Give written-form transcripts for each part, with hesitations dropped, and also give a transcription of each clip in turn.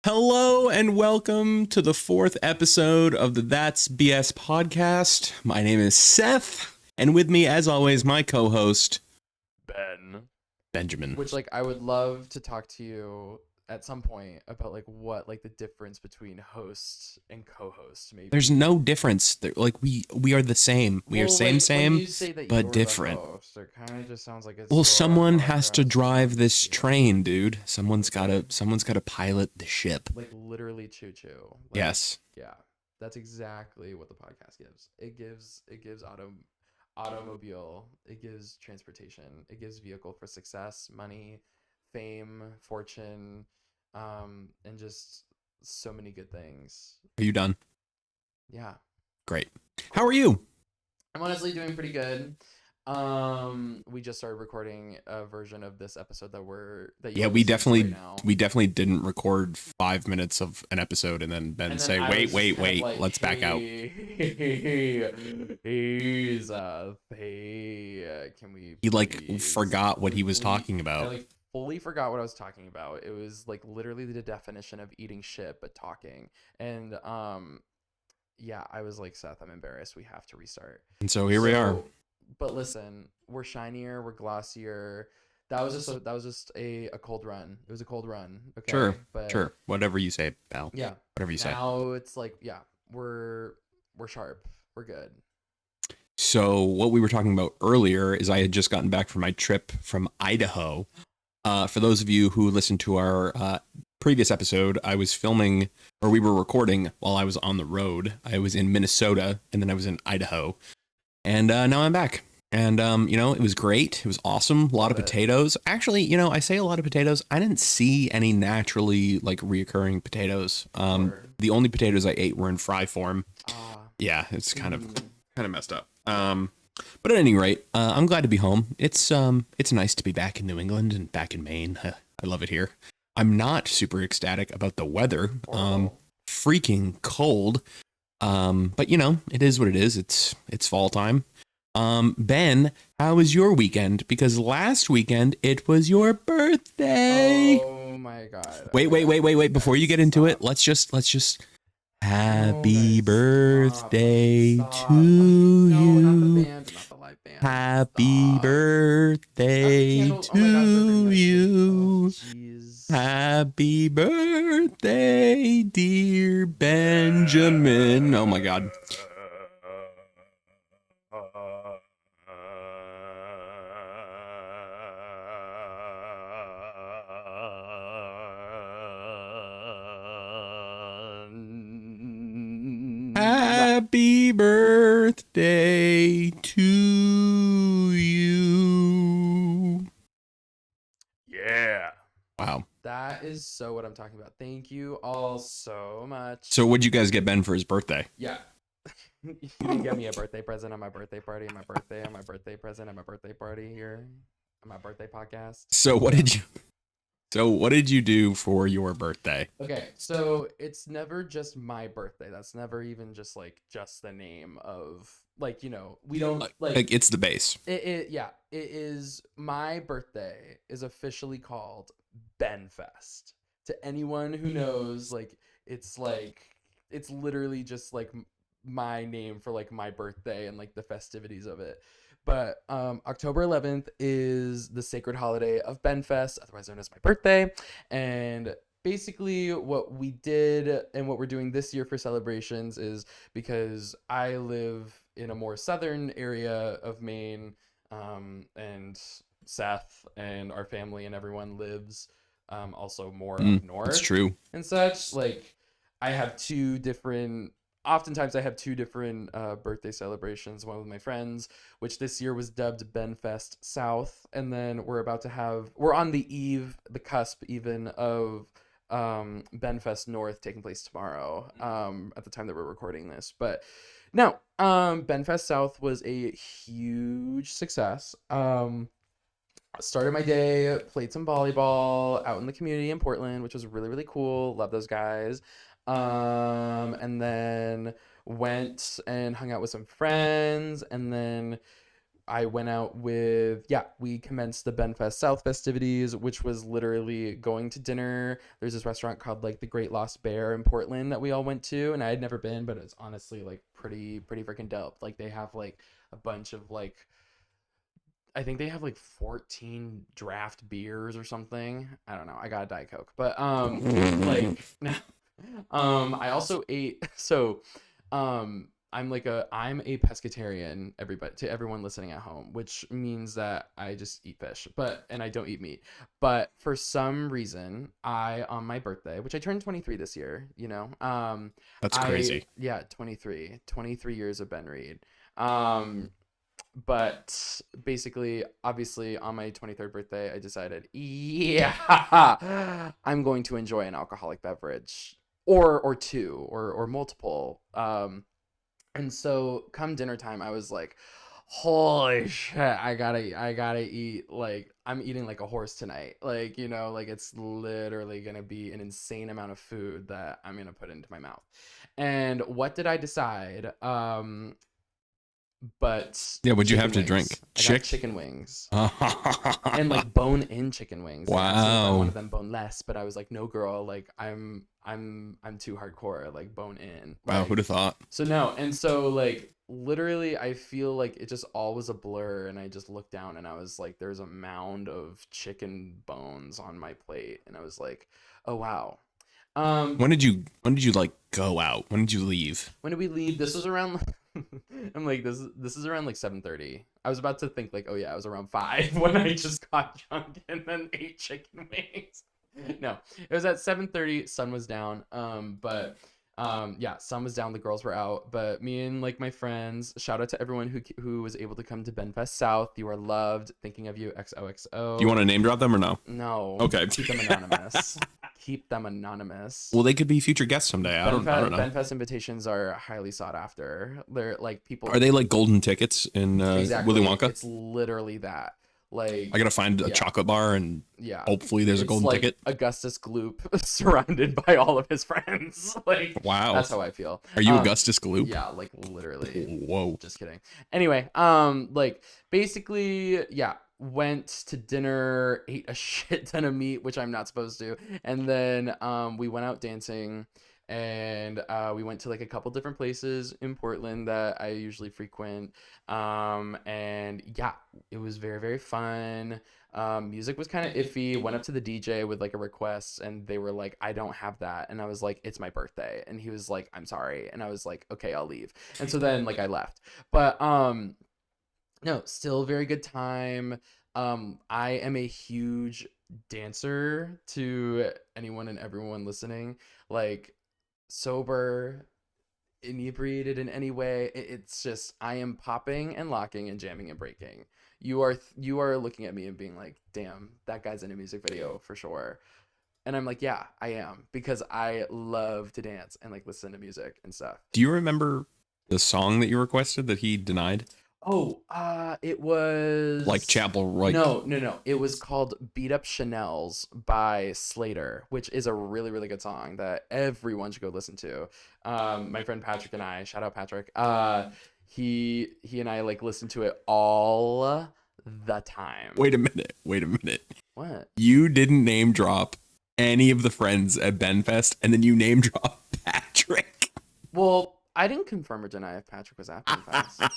Hello and welcome to the fourth episode of the That's BS podcast. My name is Seth, and with me, as always, my co-host, Ben. Benjamin. Which, I would love to talk to you at some point about, what, the difference between host and co-host, maybe. There's no difference. We are the same. We are same, when you say that but you're different. The host, it kind of just sounds like it's Well, your someone has to podcast. drive this train, dude. Someone's gotta pilot the ship. Literally choo-choo. Yes. Yeah, that's exactly what the podcast gives. It gives automobile, it gives transportation, it gives vehicle for success, money, fame, fortune, and just so many good things. Are you done? Yeah. Great. How are you? I'm honestly doing pretty good. We just started recording a version of this episode we definitely didn't record 5 minutes of an episode and then say, wait, let's back out. Can we? He forgot what he was talking about. I fully forgot what I was talking about. It was literally the definition of eating shit but talking, and yeah, I was like, Seth, I'm embarrassed. We have to restart. And so here we are. But listen, we're shinier, we're glossier. That was just a cold run. It was a cold run. Okay. Sure. Whatever you say, pal. Yeah. Whatever you say. Now it's we're sharp. We're good. So what we were talking about earlier is I had just gotten back from my trip from Idaho. For those of you who listened to our previous episode, I was filming, or we were recording while I was on the road. I was in Minnesota and then I was in Idaho. And now I'm back. And, it was great. It was awesome. A lot of potatoes. Actually, I say a lot of potatoes. I didn't see any naturally, reoccurring potatoes. The only potatoes I ate were in fry form. Yeah, it's kind of messed up. But at any rate, I'm glad to be home. It's nice to be back in New England and back in Maine. I love it here. I'm not super ecstatic about the weather. Freaking cold. But it is what it is. It's fall time. Ben, how was your weekend? Because last weekend it was your birthday. Oh my god. Wait. Before you get into it, let's just happy birthday to you. Not the band, not the live band. Happy birthday to you. Happy birthday, dear Benjamin. Oh my god. Happy birthday to you. Yeah. Wow. That is so what I'm talking about. Thank you all so much. So what'd you guys get Ben for his birthday? Yeah. You didn't get me a birthday present on my birthday party, on my birthday present at my birthday party here on my birthday podcast. So what did you do for your birthday? Okay, so it's never just my birthday. That's never even just just the name of we don't it's the base. It is my birthday is officially called BENFEST. To anyone who knows, it's literally just my name for my birthday and the festivities of it. But October 11th is the sacred holiday of BENFEST, otherwise known as my birthday. And basically what we did and what we're doing this year for celebrations is, because I live in a more southern area of Maine, and Seth and our family and everyone lives also more up north. That's true. And such. Oftentimes I have two different birthday celebrations, one with my friends, which this year was dubbed BENFEST South, and then we're on the cusp even of BENFEST North taking place tomorrow, at the time that we're recording this. But no, BENFEST South was a huge success. Started my day, played some volleyball out in the community in Portland, which was really, really cool. Love those guys. And then went and hung out with some friends, and then I went out with, we commenced the BENFEST South festivities, which was literally going to dinner. There's this restaurant called like the Great Lost Bear in Portland that we all went to, and I had never been, but it's honestly like pretty freaking dope. Like they have like a bunch of like, I think they have like 14 draft beers or something. I don't know. I got a Diet Coke, but like I also ate, so I'm a pescatarian, everybody, to everyone listening at home, which means that I just eat fish, and I don't eat meat. But for some reason, on my birthday, which I turned 23 this year, That's crazy. Yeah, 23 years of Ben Reed. But basically, obviously, on my 23rd birthday, I decided, I'm going to enjoy an alcoholic beverage or two or multiple. And so come dinner time, I was like, holy shit, I gotta eat. Like, I'm eating like a horse tonight. Like, like it's literally gonna be an insane amount of food that I'm gonna put into my mouth. And what did I decide? But Yeah, what'd you chicken have to wings. drink? I got chicken wings. And like bone-in chicken wings. Wow. They asked me if I wanted them boneless, but I was like, no, girl. Like I'm too hardcore. Like bone-in. Wow, Like, who'd have thought? so no, and so like literally, I feel like it just all was a blur, and I just looked down, and I was like, there's a mound of chicken bones on my plate, and I was like, oh wow. When did you like go out? When did you leave? When did we leave? This was around. I'm like, this is around like 7:30. I was about to think like, oh yeah, it was around 5 when I just got drunk and then ate chicken wings. No, it was at 7:30. Sun was down. Sun was down. The girls were out, but me and like my friends. Shout out to everyone who was able to come to BENFEST South. You are loved. Thinking of you. XOXO. Do you want to name drop them or no? No. Okay. Keep them anonymous. Keep them anonymous. Well, they could be future guests someday. I don't know. BENFEST invitations are highly sought after. They're like people. Are they like golden tickets in exactly. Willy Wonka? It's literally that. Like I gotta find a chocolate bar and hopefully there's a golden like ticket. Augustus Gloop surrounded by all of his friends. Like wow, that's how I feel. Are you Augustus Gloop? Yeah, like literally. Whoa. Just kidding. Anyway, like basically, went to dinner, ate a shit ton of meat, which I'm not supposed to, and then we went out dancing. And we went to like a couple different places in Portland that I usually frequent. And yeah, it was very, very fun. Music was kind of iffy. Went up to the DJ with like a request, and they were like, I don't have that. And I was like, it's my birthday. And he was like, I'm sorry. And I was like, okay, I'll leave. And so then like I left. But no, still very good time. I am a huge dancer, to anyone and everyone listening. Like, sober, inebriated in any way, it's just I am popping and locking and jamming and breaking. You are looking at me and being like, damn, that guy's in a music video for sure. And I'm like, yeah, I am, because I love to dance and like listen to music and stuff. Do you remember the song that you requested that he denied? Oh, it was like Chapel, right? No. It was called "Beat Up Chanel's" by Slater, which is a really, really good song that everyone should go listen to. My friend Patrick and I, shout out Patrick. He and I like listen to it all the time. Wait a minute. What? You didn't name drop any of the friends at BENFEST, and then you name drop Patrick. Well, I didn't confirm or deny if Patrick was at BENFEST.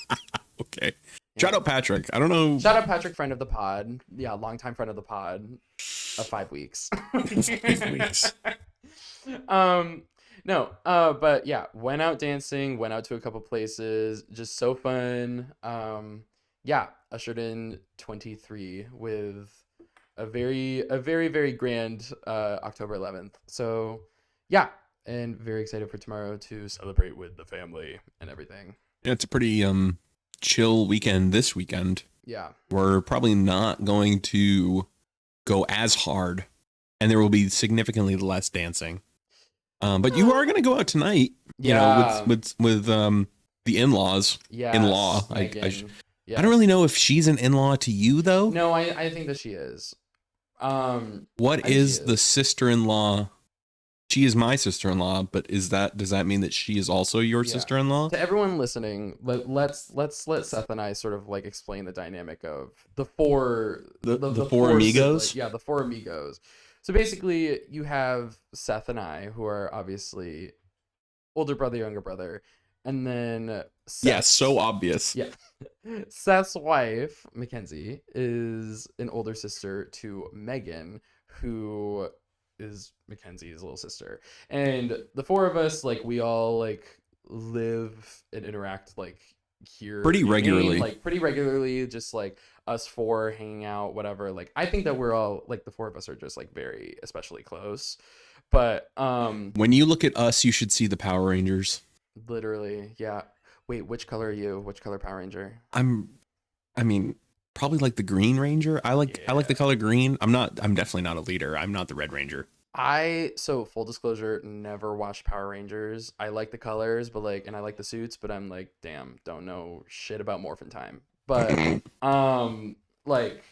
Okay. Yeah. Shout out Patrick. I don't know. Shout out Patrick, friend of the pod. Yeah, longtime friend of the pod of 5 weeks. 5 weeks. No, but yeah, went out dancing, went out to a couple places, just so fun. Yeah, ushered in 23 with a very, very grand October 11th. So yeah, and very excited for tomorrow to celebrate with the family and everything. Yeah, it's a pretty chill weekend this weekend. Yeah. We're probably not going to go as hard, and there will be significantly less dancing. But you are going to go out tonight, you know, with the in-laws. Yeah. In-law. I don't really know if she's an in-law to you, though. No, I think that she is. What is the sister-in-law she is my sister-in-law, but does that mean that she is also your Yeah. sister-in-law? To everyone listening, let's let Seth and I sort of like explain the dynamic of the four The the four four amigos? yeah, the four amigos. So basically, you have Seth and I, who are obviously older brother, younger brother, and then Yeah, Seth. so obvious. Yeah. Seth's wife, Mackenzie, is an older sister to Megan, who is Mackenzie's little sister. And the four of us, like, we all like live and interact like here Pretty in Maine, regularly. like pretty regularly, just like us four hanging out, whatever. Like I think that we're all like the four of us are just like very especially close. But When you look at us, you should see the Power Rangers. literally, yeah. Wait, which color are you? Which color Power Ranger? I'm I mean, probably like the Green Ranger. I like the Yeah. color green. I'm definitely not a leader. I'm not the Red Ranger. So full disclosure, never watched Power Rangers. I like the colors, but like, and I like the suits, but I'm like, damn, don't know shit about Morphin Time. But, like,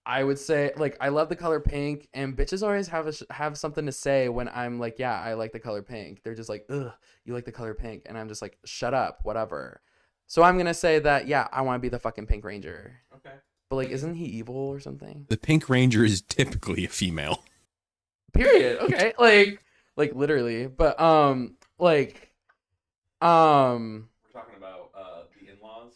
I would say, like, I love the color pink, and bitches always have something to say when I'm like, yeah, I like the color pink. They're just like, ugh, you like the color pink, and I'm just like, shut up, whatever. So I'm gonna say that, yeah, I want to be the fucking Pink Ranger. Okay. But like, isn't he evil or something? The Pink Ranger is typically a female. Period. Okay. Like literally. But We're talking about the in-laws.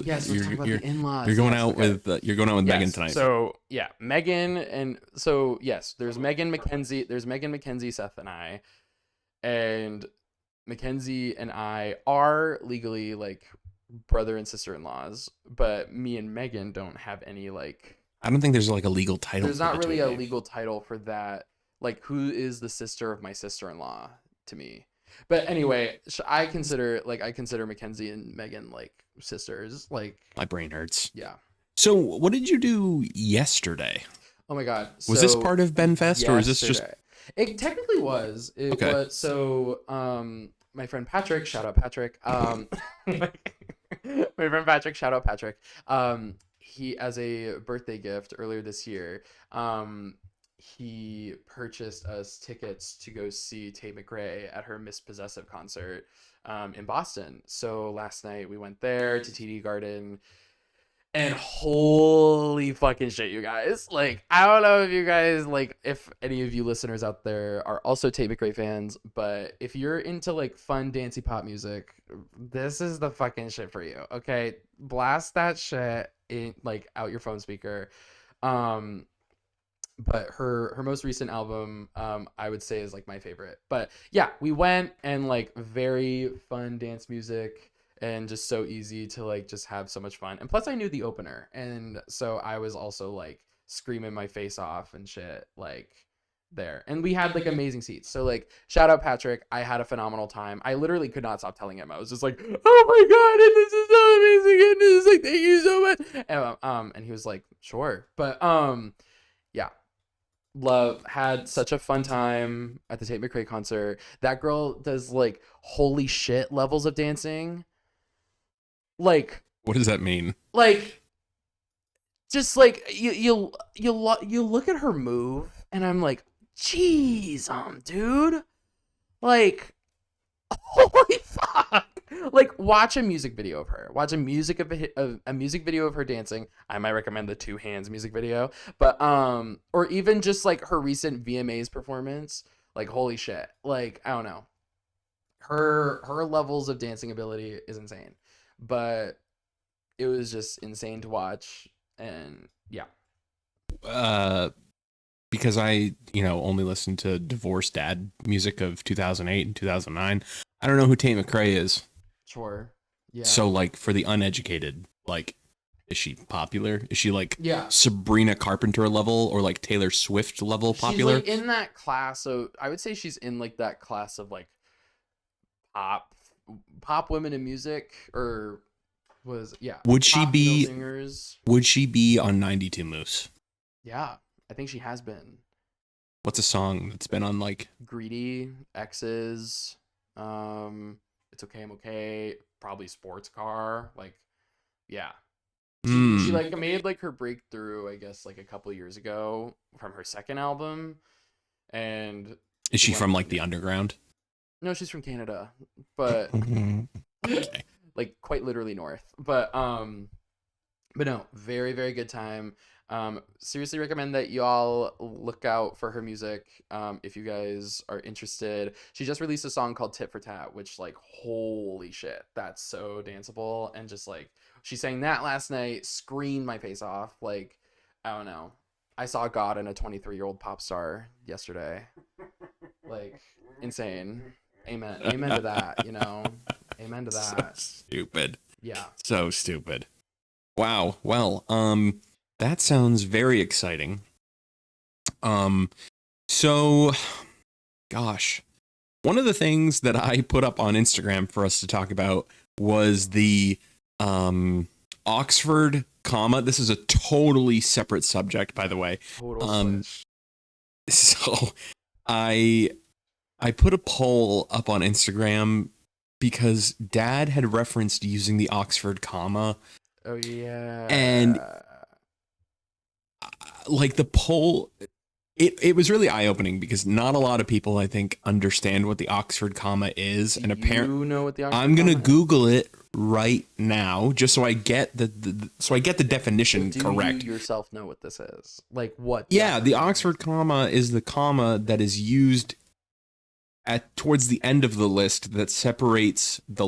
yes, we're talking about the in-laws. You're going Yes, out okay. with Megan Yes. tonight. So yeah, Megan and so yes, there's Megan Mackenzie, Seth and I. And Mackenzie and I are legally like brother and sister-in-laws, but me and Megan don't have any like I don't think there's like a legal title. there's for not the really two a of you. legal title for that. Like, who is the sister of my sister-in-law to me? But anyway, I consider Mackenzie and Megan like sisters. Like, My brain hurts. yeah. So, what did you do yesterday? Oh my God. Was this So part of BENFEST, or is this just yesterday, it technically was. It okay? was so. My friend Patrick, shout out Patrick. My friend Patrick, shout out Patrick. He as a birthday gift earlier this year. He purchased us tickets to go see Tate McRae at her Miss Possessive concert in Boston. So last night we went there to TD Garden, and holy fucking shit, you guys. Like, I don't know if you guys, like, if any of you listeners out there are also Tate McRae fans, but if you're into, like, fun, dancey pop music, this is the fucking shit for you, okay? Blast that shit in, like, out your phone speaker. Um, but her most recent album, I would say is, like, my favorite. But, yeah, we went, and, like, very fun dance music, and just so easy to like just have so much fun. And plus I knew the opener, and so I was also like screaming my face off and shit like there. And we had like amazing seats. So like shout out Patrick, I had a phenomenal time. I literally could not stop telling him. I was just like, "Oh my god, and this is so amazing. And this is like thank you so much." And he was like, "Sure." But yeah, had such a fun time at the Tate McRae concert. That girl does like holy shit levels of dancing. Like What does that mean? like just like you look at her move and I'm like, "Jeez, dude." Like holy fuck. Like watch a music video of her. Watch a music video of her dancing. I might recommend the Two Hands music video, but or even just like her recent VMAs performance. Like holy shit. Like I don't know. Her levels of dancing ability is insane. But it was just insane to watch, and yeah. Uh, because I only listened to divorced dad music of 2008 and 2009. I don't know who Tate McRae is. Sure. Yeah. So like for the uneducated, like is she popular? Is she like Yeah. Sabrina Carpenter level or like Taylor Swift level popular? She's like in that class, so I would say she's in like that class of like pop women in music, or Would she pop be female singers. Would she be on 92 Moose? Yeah, I think she has been. What's a song that's been on like Greedy, X's, It's Okay, I'm Okay, probably Sports Car, like yeah. She like made like her breakthrough, I guess, like a couple years ago from her second album, and Is she One- from like the underground? No, she's from Canada, but Okay. like quite literally north. But no, very, very good time. Seriously recommend that y'all look out for her music. If you guys are interested, she just released a song called Tit for Tat, which like, holy shit, that's so danceable. And just like, she sang that last night, screamed my face off. Like, I don't know. I saw God in a 23-year-old pop star yesterday. Like, insane. Amen. Amen to that, you know? Amen to So that. stupid. Yeah. So stupid. Wow. Well, that sounds very exciting. So, gosh, one of the things that I put up on Instagram for us to talk about was the Oxford comma. This is a totally separate subject, by the way. Total switch. So I put a poll up on Instagram because Dad had referenced using the Oxford comma, Oh yeah. and like the poll, it was really eye-opening because not a lot of people, I think, understand what the Oxford comma is. And apparently, you know what the Oxford I'm gonna comma is? Google it right now just so I get the definition Do correct. you yourself know what this is? Like what? Yeah, the comma is? Oxford comma is the comma that is used towards the end of the list that separates the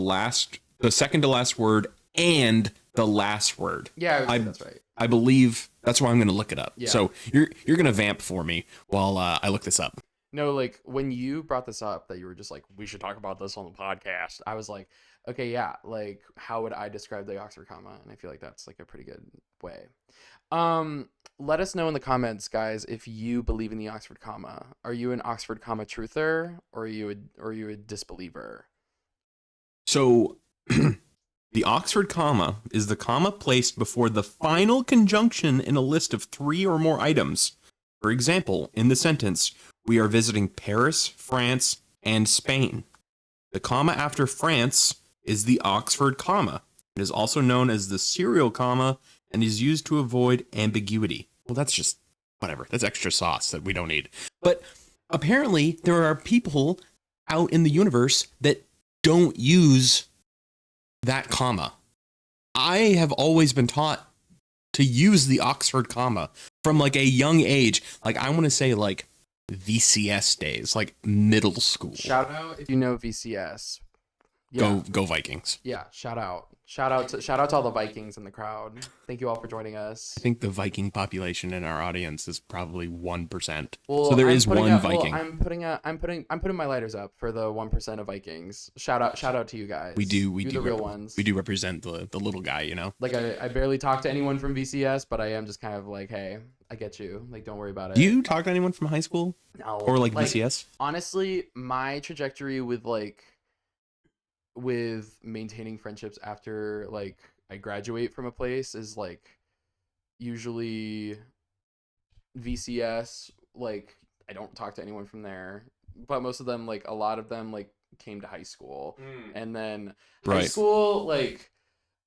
second to last word and the last word. Yeah, I would say that's right. I believe that's why I'm going to look it up. Yeah. So you're going to vamp for me while I look this up. No, like when you brought this up, that you were just like, we should talk about this on the podcast. I was like, okay, yeah. Like, how would I describe the Oxford comma? And I feel like that's like a pretty good way. Let us know in the comments, guys, if you believe in the Oxford comma. Are you an Oxford comma truther, or are you a disbeliever? So the Oxford comma is the comma placed before the final conjunction in a list of 3 or more items. For example, in the sentence, we are visiting Paris, France, and Spain. The comma after France is the Oxford comma. It is also known as the serial comma and is used to avoid ambiguity. Well, that's just whatever. That's extra sauce that we don't need. But apparently, there are people out in the universe that don't use that comma. I have always been taught to use the Oxford comma from like a young age. Like I want to say like VCS days, like middle school. Shout out if you know VCS. Yeah. Go Vikings. Yeah, shout out to all the Vikings in the crowd. Thank you all for joining us. I think the Viking population in our audience is probably 1%. Well, so there I'm is putting one out- Viking. well, I'm putting my lighters up for the 1% of Vikings. Shout out to you guys. we do You're the real ones. We do represent the little guy, you know. Like I barely talk to anyone from VCS, but I am just kind of like, hey, I get you. Like, don't worry about it. Do you talk to anyone from high school No, or like VCS? Honestly, my trajectory with maintaining friendships after like I graduate from a place is like usually VCS. Like I don't talk to anyone from there, but most of them, like a lot of them, like came to high school, and then high Right. school, like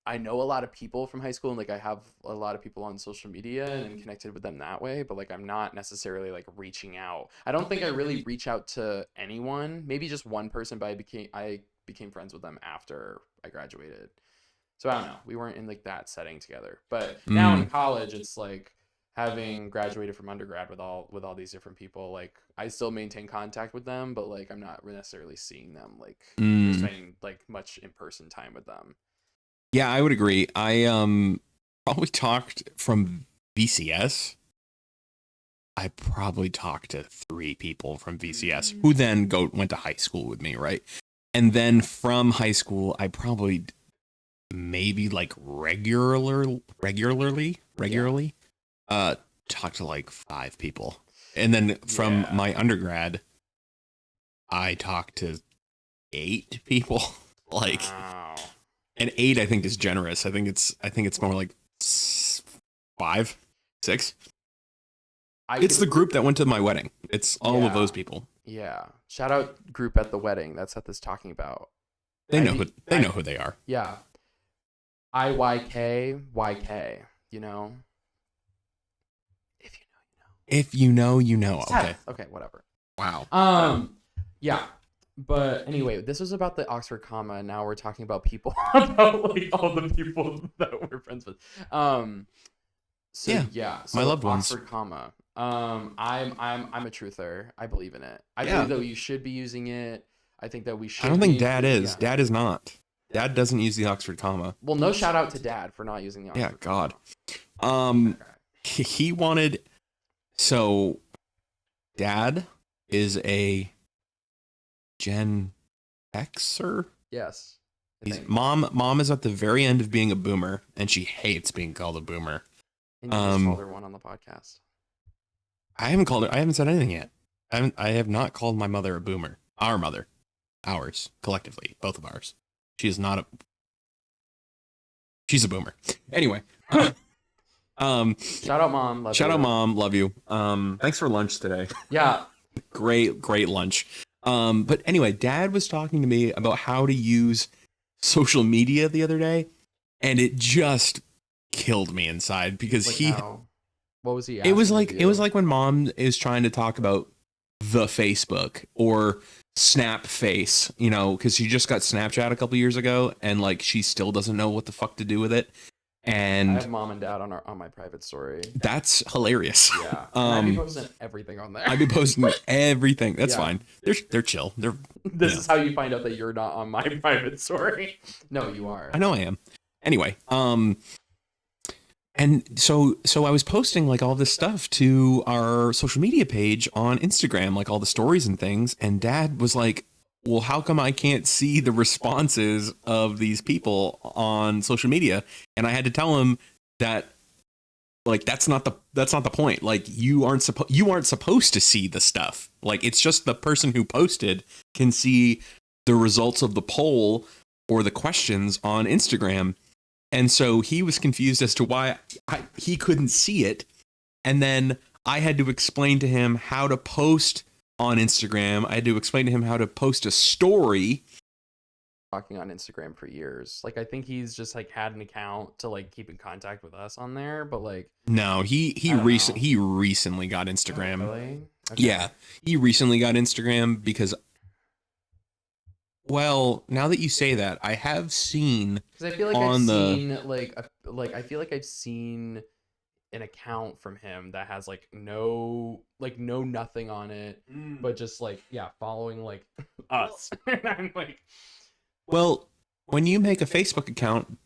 I know a lot of people from high school, and like I have a lot of people on social media and connected with them that way, but like I'm not necessarily like reaching out. I don't think I really reach out to anyone. Maybe just one person, but I became friends with them after I graduated. So I don't know. We weren't in like that setting together. But now in college, it's like having graduated from undergrad with all these different people, like I still maintain contact with them, but like I'm not necessarily seeing them like spending like much in-person time with them. Yeah, I would agree. I probably talked from VCS. I probably talked to 3 people from VCS who then went to high school with me, right? And then from high school, I probably maybe like regularly talked to like 5 people. And then from my undergrad, I talked to 8 people. Like Wow. And 8, I think, is generous. I think it's more like 5, 6. It's the group that went to my wedding. It's all of those people. Yeah. Shout out group at the wedding. That's what this is talking about. They know who they are. Yeah. IYK, you know. If you know, you know. If you know, you know. Okay. Okay, whatever. Wow. Yeah. But anyway, this was about the Oxford comma. And now we're talking about people, about like all the people that we're friends with. So my loved ones. Oxford comma. I'm a truther. I believe in it. I Yeah. believe that we should be using it. I think that we should. I don't think Dad including- is. yeah. Dad is not. Dad doesn't use the Oxford comma. Well, no shout out to Dad for not using the Oxford Yeah, God. comma. He wanted. So, Dad is a Gen Xer. Yes. Mom is at the very end of being a boomer, and she hates being called a boomer. And you just called her one on the podcast. I haven't called her. I haven't said anything yet. I have not called my mother a boomer. Our mother, ours collectively, both of ours. She is not a. She's a boomer. Anyway. Shout out, Mom. Shout out, Mom. Love you. Thanks for lunch today. Yeah. Great lunch. But anyway, Dad was talking to me about how to use social media the other day, and it just killed me inside because what was he it was like when Mom is trying to talk about the Facebook or Snap Face, you know, because she just got Snapchat a couple years ago, and like she still doesn't know what the fuck to do with it. And I have Mom and Dad on my private story. That's hilarious. Yeah. I'd be posting everything on there. I'd be posting everything. That's fine. They're chill. This is how you find out that you're not on my private story. No, you are. I know I am. Anyway, and so I was posting like all this stuff to our social media page on Instagram, like all the stories and things, and Dad was like, well, how come I can't see the responses of these people on social media? And I had to tell him that, like, that's not the point. Like, you aren't supposed to see the stuff. Like, it's just the person who posted can see the results of the poll or the questions on Instagram. And so he was confused as to why he couldn't see it. And then I had to explain to him how to post on Instagram. I had to explain to him how to post a story. Talking on Instagram for years. Like, I think he's just like had an account to like keep in contact with us on there, but like no, he recently got Instagram. Oh, really? Okay. Yeah, he recently got Instagram because, well, now that you say that, I have seen because I feel like I've seen an account from him that has like no nothing on it, but just like following like us. And I'm like, well, when you make a Facebook account,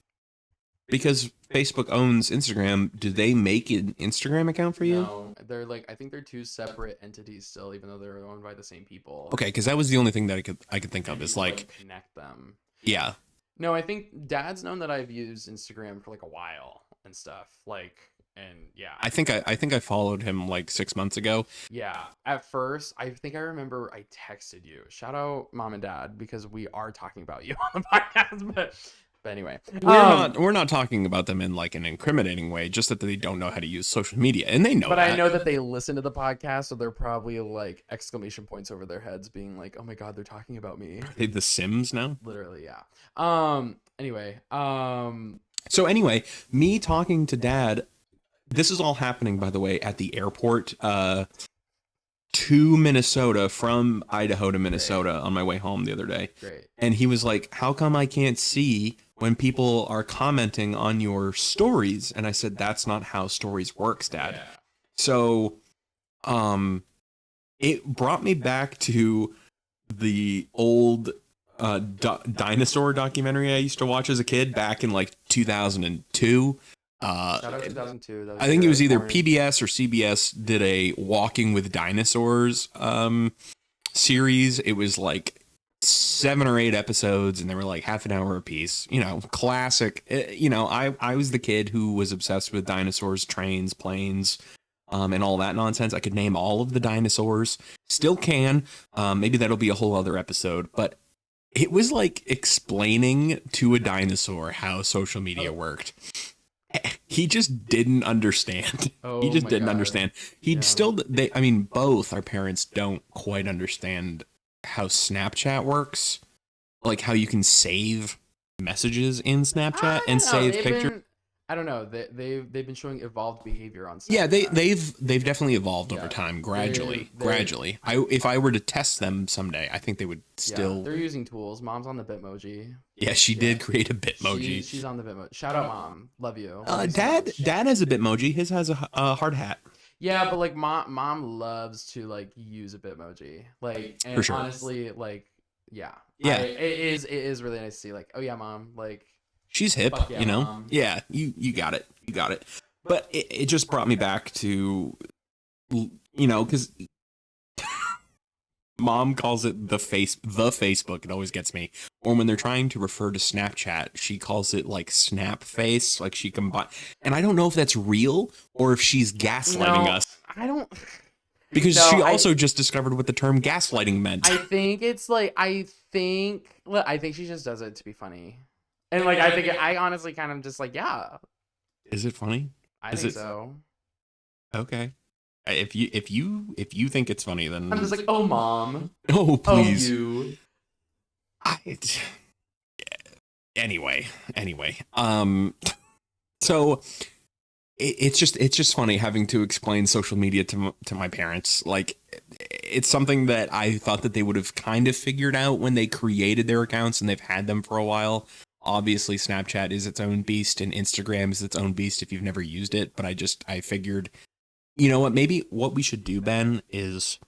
because Facebook owns Instagram, do they make an Instagram account for you? No, they're like, I think they're two separate entities still, even though they're owned by the same people. Okay, because that was the only thing that I could think of is like connect them. Yeah. No, I think Dad's known that I've used Instagram for like a while and stuff. Like, and yeah. I think I followed him like 6 months ago. Yeah. At first, I think I remember I texted you. Shout out Mom and Dad, because we are talking about you on the podcast. But anyway, we're not talking about them in like an incriminating way, just that they don't know how to use social media, and they know. But that. I know that they listen to the podcast, so they're probably like exclamation points over their heads, being like, "Oh my God, they're talking about me." Are they The Sims now? Literally, yeah. Anyway, So anyway, me talking to Dad. This is all happening, by the way, at the airport to Minnesota, from Idaho to Minnesota. Great. On my way home the other day. Great. And he was like, how come I can't see when people are commenting on your stories? And I said, that's not how stories works, Dad. Yeah. So it brought me back to the old dinosaur documentary I used to watch as a kid back in like 2002. Shout out 2002. I think it was either PBS or CBS did a Walking with Dinosaurs series. It was like 7 or 8 episodes, and they were like half an hour apiece. You know, classic. You know, I was the kid who was obsessed with dinosaurs, trains, planes, and all that nonsense. I could name all of the dinosaurs. Still can. Maybe that'll be a whole other episode. But it was like explaining to a dinosaur how social media worked. He just didn't understand. He just didn't understand. Both our parents don't quite understand how Snapchat works, like how you can save messages in Snapchat and save pictures. I don't know. They've been showing evolved behavior on Yeah, Snapchat. they've definitely evolved over Yeah. time, They're gradually. If I were to test them someday, I think they would yeah, still. they're using tools. Mom's on the Bitmoji. Yeah, she Yeah. did create a Bitmoji. She's on the Bitmoji. Shout out, Mom. Love you. Love you so Dad, much. Dad has a Bitmoji. His has a hard hat. Yeah, but like mom loves to like use a Bitmoji. Like, For and sure. honestly, like, yeah. Yeah. It is really nice to see, like, oh yeah, Mom, like, She's hip, fuck yeah, you know. Mom. Yeah, you got it. You got it. But it just brought me back to, because Mom calls it the Facebook. It always gets me. Or when they're trying to refer to Snapchat, she calls it like Snap Face. Like she combine, and I don't know if that's real or if she's gaslighting us. I don't. Because No, she also just discovered what the term gaslighting meant. I think it's like I think she just does it to be funny, and like I honestly kind of just like, yeah. Is it funny? I think so. Okay. If you think it's funny, then I'm just like, oh Mom. Oh please. Oh you. Anyway. So it's just funny having to explain social media to my parents. Like, it's something that I thought that they would have kind of figured out when they created their accounts, and they've had them for a while. Obviously, Snapchat is its own beast, and Instagram is its own beast if you've never used it. But I figured, you know what? Maybe what we should do, Ben, is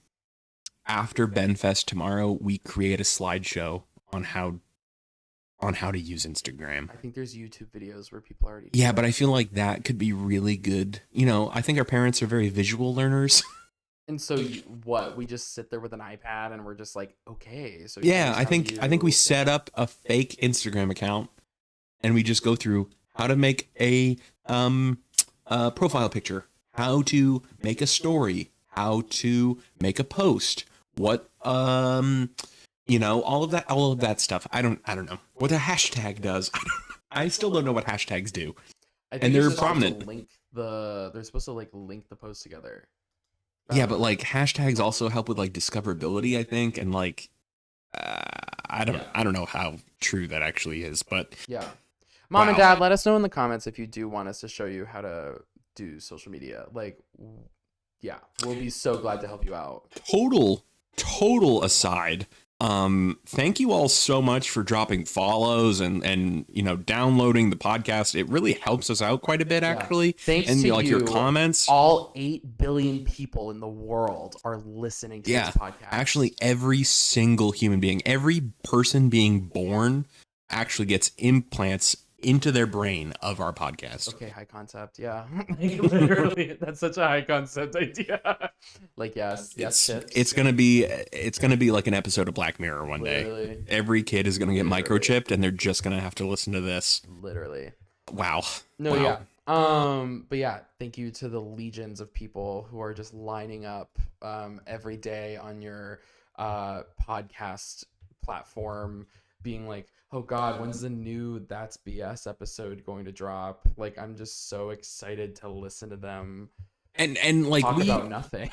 after BENFEST tomorrow, we create a slideshow on how to use Instagram. I think there's YouTube videos where people already. Yeah, but I feel like that could be really good. I think our parents are very visual learners. And so what? We just sit there with an iPad and we're just like, okay. So yeah, I think we set up a fake Instagram account and we just go through how to make a profile picture, how to make a story, how to make a post, what all of that stuff. I don't know what a hashtag does. I still don't know what hashtags do. And they're prominent. They're supposed to like link the posts together. Yeah, but like hashtags also help with like discoverability, I think, and like I don't know how true that actually is, but yeah. Mom and Dad, let us know in the comments if you do want us to show you how to do social media. Like, yeah, we'll be so glad to help you out. Total aside, thank you all so much for dropping follows and downloading the podcast. It really helps us out quite a bit, actually. Thanks and to like your comments. All 8 billion people in the world are listening to this podcast. Actually, every single human being, every person being born actually gets implants into their brain of our podcast. Okay, high concept, yeah. Like, literally, that's such a high concept idea. Like, yes, it's gonna be like an episode of Black Mirror one day. Every kid is gonna get microchipped, and they're just gonna have to listen to this. Literally. Wow. No, yeah. But yeah, thank you to the legions of people who are just lining up every day on your podcast platform, being like, oh God, when's the new That's BS episode going to drop? Like, I'm just so excited to listen to them. And like talk about nothing.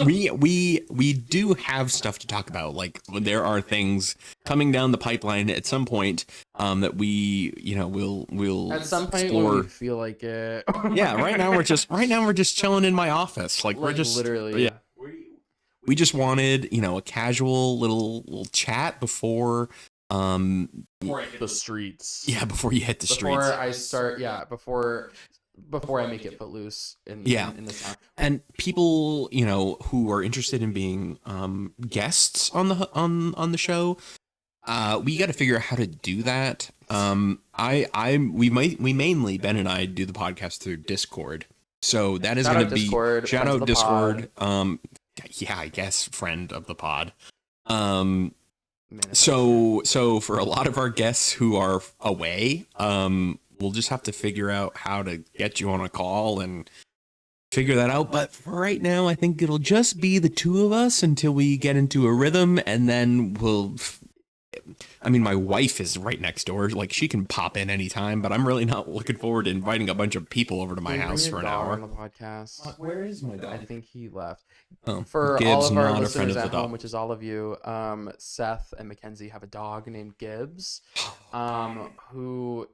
we do have stuff to talk about. Like, there are things coming down the pipeline at some point that we we'll at some point explore. When we feel like it. Yeah, right now we're just chilling in my office. Like we're just literally. Yeah. We just wanted a casual little chat before I hit the streets. Yeah, before you hit the streets. Before I start, before I make it footloose in this town. And people, who are interested in being guests on the show, we got to figure out how to do that. We mainly, Ben and I, do the podcast through Discord. So that is going to be shout out Discord. Yeah, I guess friend of the pod. So for a lot of our guests who are away, we'll just have to figure out how to get you on a call and figure that out. But for right now, I think it'll just be the two of us until we get into a rhythm, and then my wife is right next door. Like, she can pop in anytime, but I'm really not looking forward to inviting a bunch of people over to my house for an hour. On the podcast. Where is my dog? I think he left. Oh, for Gibbs, all of our not listeners a at dog. home, which is all of you, Seth and Mackenzie have a dog named Gibbs, who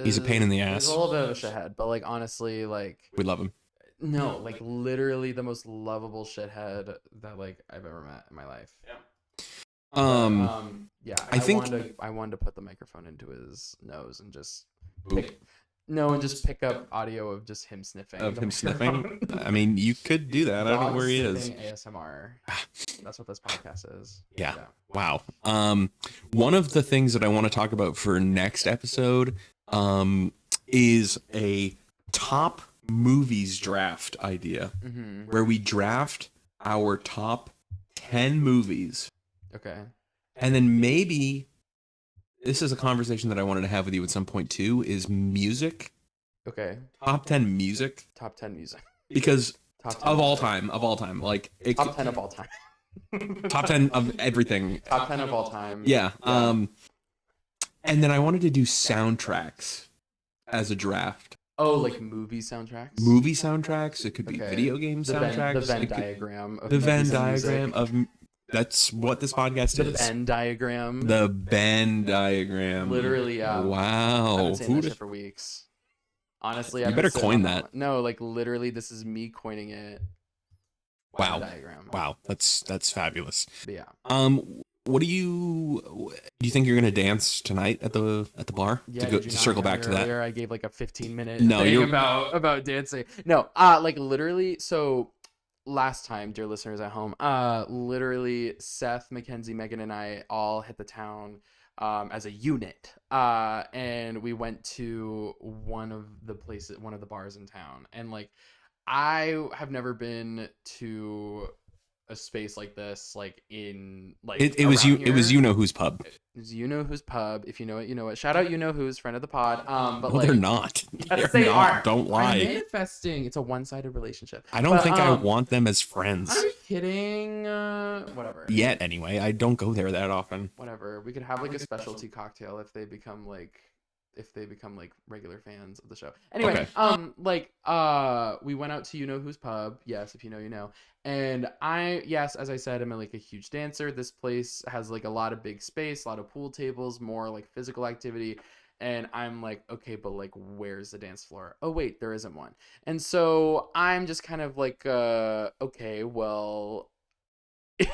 He's a pain in the He's ass. a little bit of a shithead, but like honestly, like We love him. no, like literally the most lovable shithead that like I've ever met in my life. Yeah. Yeah, I think I wanted to put the microphone into his nose and just Boop. pick up audio of just him sniffing. Of the him sniffing. microphone. I mean, you could do that. I don't know Dog where he is. sniffing ASMR. That's what this podcast is. Yeah. Wow. One of the things that I want to talk about for next episode is a top movies draft idea where we draft our top 10 movies. Okay. And then maybe this is a conversation that I wanted to have with you at some point too, is music. Okay. Top 10 music. Top 10 music. Because Top 10 of all time. Like top 10 of all time. Top 10 of everything. Top 10 of all time. Yeah. And then I wanted to do soundtracks as a draft. Oh, like movie soundtracks? Movie soundtracks. It could be Okay. video game soundtracks. The Venn diagram. Of The Venn movies and music. diagram of. That's what this podcast The is. Venn diagram. The Venn diagram. Literally, yeah. Wow. I've been saying that shit for weeks. Honestly, You I've better been sitting coin on that. No, like literally, this is me coining it. Wow. Venn diagram. Wow. That's fabulous. But yeah. What do you think you're gonna dance tonight at the bar? Yeah, to circle back to that. Earlier, I gave like a 15-minute No, thing you're about dancing. No, like literally. So last time, dear listeners at home, literally Seth, Mackenzie, Megan, and I all hit the town as a unit, and we went to one of the bars in town, and like I have never been to a space like this, like in like it was around you. It was here. You Know Who's pub. It's You Know Who's pub. If you know it, you know it. Shout out You Know Who's, friend of the pod. But No, like, they're not. Yes, They're they not. are. Don't I'm lie. manifesting. It's a one-sided relationship. I don't But, think I want them as friends. I'm kidding. Whatever. Yet, anyway. I don't go there that often. Whatever. We could have like a specialty cocktail if they become like regular fans of the show. Anyway, Okay. we went out to You Know Who's pub. Yes, if you know, you know. And as I said, I'm like a huge dancer. This place has like a lot of big space, a lot of pool tables, more like physical activity. And I'm like, okay, but like, where's the dance floor? Oh, wait, there isn't one. And so I'm just kind of like, okay, well,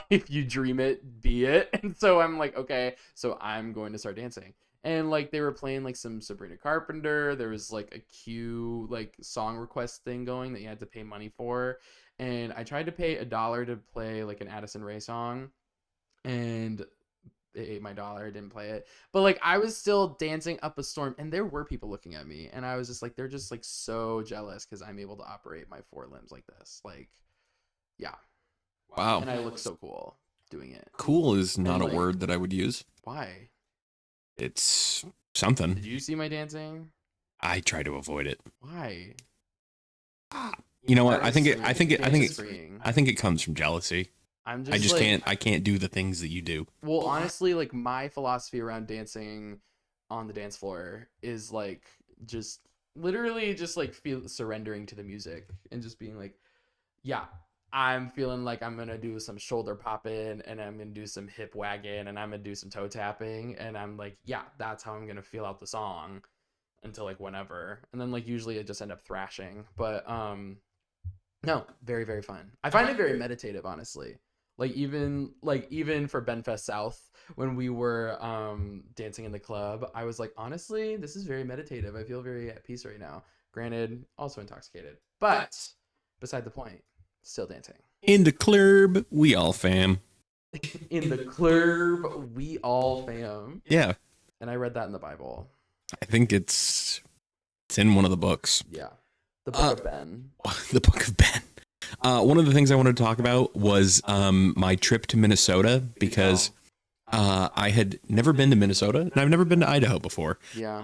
if you dream it, be it. And so I'm like, okay, so I'm going to start dancing. And like they were playing like some Sabrina Carpenter. There was like a Q like song request thing going that you had to pay money for. And I tried to pay $1 to play like an Addison Rae song, and it ate my dollar. I didn't play it, but like I was still dancing up a storm, and there were people looking at me, and I was just like, they're just like so jealous because I'm able to operate my four limbs like this. Like, yeah. Wow. And I look so cool doing it. Cool is not like, a word that I would use. Why? It's something. Did you see my dancing? I try to avoid it. Why? You know what? I think it freeing. comes from jealousy. I just like, I can't do the things that you do. Well, honestly, like my philosophy around dancing on the dance floor is like just literally just like surrendering to the music and just being like, yeah, I'm feeling like I'm gonna do some shoulder popping and I'm gonna do some hip wagging and I'm gonna do some toe tapping, and I'm like, yeah, that's how I'm gonna feel out the song until like whenever, and then like usually I just end up thrashing. But no, very, very fun. I find it very meditative, honestly. Like even for BENFEST South, when we were dancing in the club, I was like, honestly, this is very meditative. I feel very at peace right now. Granted, also intoxicated, but beside the point, still dancing. In the club, we all fam. In the club, we all fam. Yeah. And I read that in the Bible. I think it's in one of the books. Yeah. The Book of Ben. The Book of Ben. One of the things I wanted to talk about was my trip to Minnesota, because I had never been to Minnesota and I've never been to Idaho before. Yeah.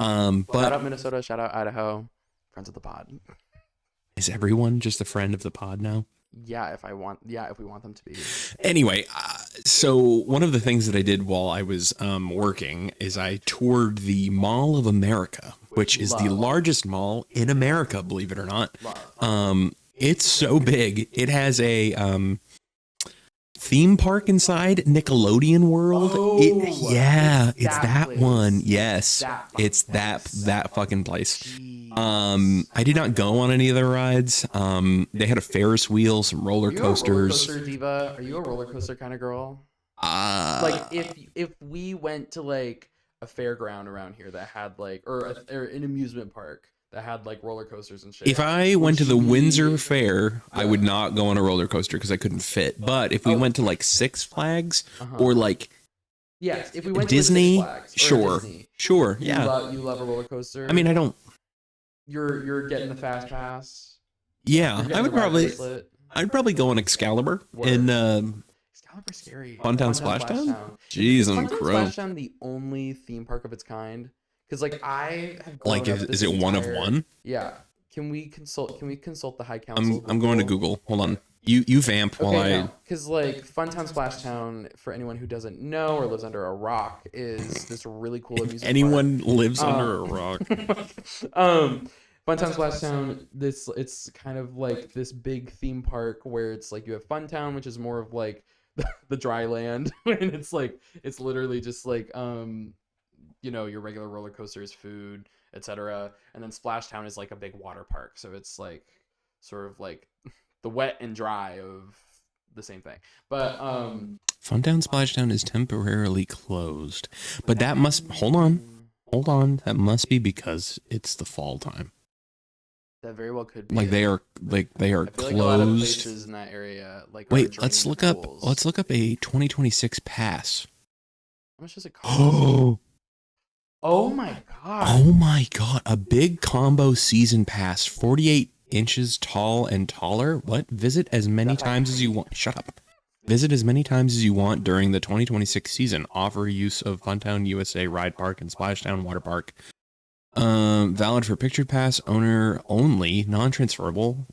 But shout out Minnesota, shout out Idaho, friends of the pod. Is everyone just a friend of the pod now? Yeah, if we want them to be. Anyway, so one of the things that I did while I was working is I toured the Mall of America, which is the largest mall in America, believe it or not. It's so big. It has a theme park inside Nickelodeon World. Oh, It's that place. one. Yes, That it's place. that fucking place. Jeez. I did not go on any of the rides. They had a Ferris wheel, some roller Are you a roller coasters. coaster diva? Are you a roller coaster kind of girl? Like if we went to like a fairground around here that had like or an amusement park that had like roller coasters and shit. If I went to the Windsor Fair, I would not go on a roller coaster because I couldn't fit. But if we went to like Six Flags or like yes, if we went Disney, to Six Flags sure, Disney, sure, you yeah. you love a roller coaster. I mean, I don't. You're getting the fast pass. Yeah, I would probably. Bracelet. I'd probably go on Excalibur in Excalibur's scary. Funtown Splashdown. Jeez, I'm Funtown crow. Splashdown the only theme park of its kind? Because like I have grown Like, up is this it one of entire- one? Yeah. Can we consult the High Council? I'm going to Google. Hold on. You vamp while I. Because like Funtown Splashdown, for anyone who doesn't know or lives under a rock, is this really cool amusement Anyone park. lives under a rock. Funtown Splashdown, it's kind of like this big theme park where it's like you have Funtown, which is more of like the dry land, and it's like it's literally just like your regular roller coasters, food, etc. And then Splashtown is like a big water park, so it's like sort of like the wet and dry of the same thing. But Funtown Splashdown is temporarily closed, but that must hold on. That must be because it's the fall time. That very well could be. Like they are I feel closed. like a lot of places in that area like Wait, are let's draining look up pools. a 2026 pass. How much does it cost? Oh. Oh my god. Oh my god, a big combo season pass, 48 inches tall and taller. What? Visit as many times as you want. Shut up. Visit as many times as you want during the 2026 season. Offer use of Funtown USA Ride Park and Splashdown Water Park. Valid for picture pass owner only, non-transferable.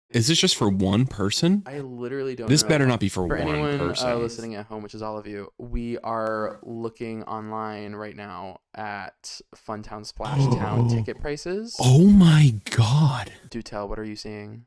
Is this just for one person? I literally don't This know. better not be for one anyone person. listening at home, which is all of you, we are looking online right now at Funtown Splashtown ticket prices. Oh my god. Do tell, what are you seeing?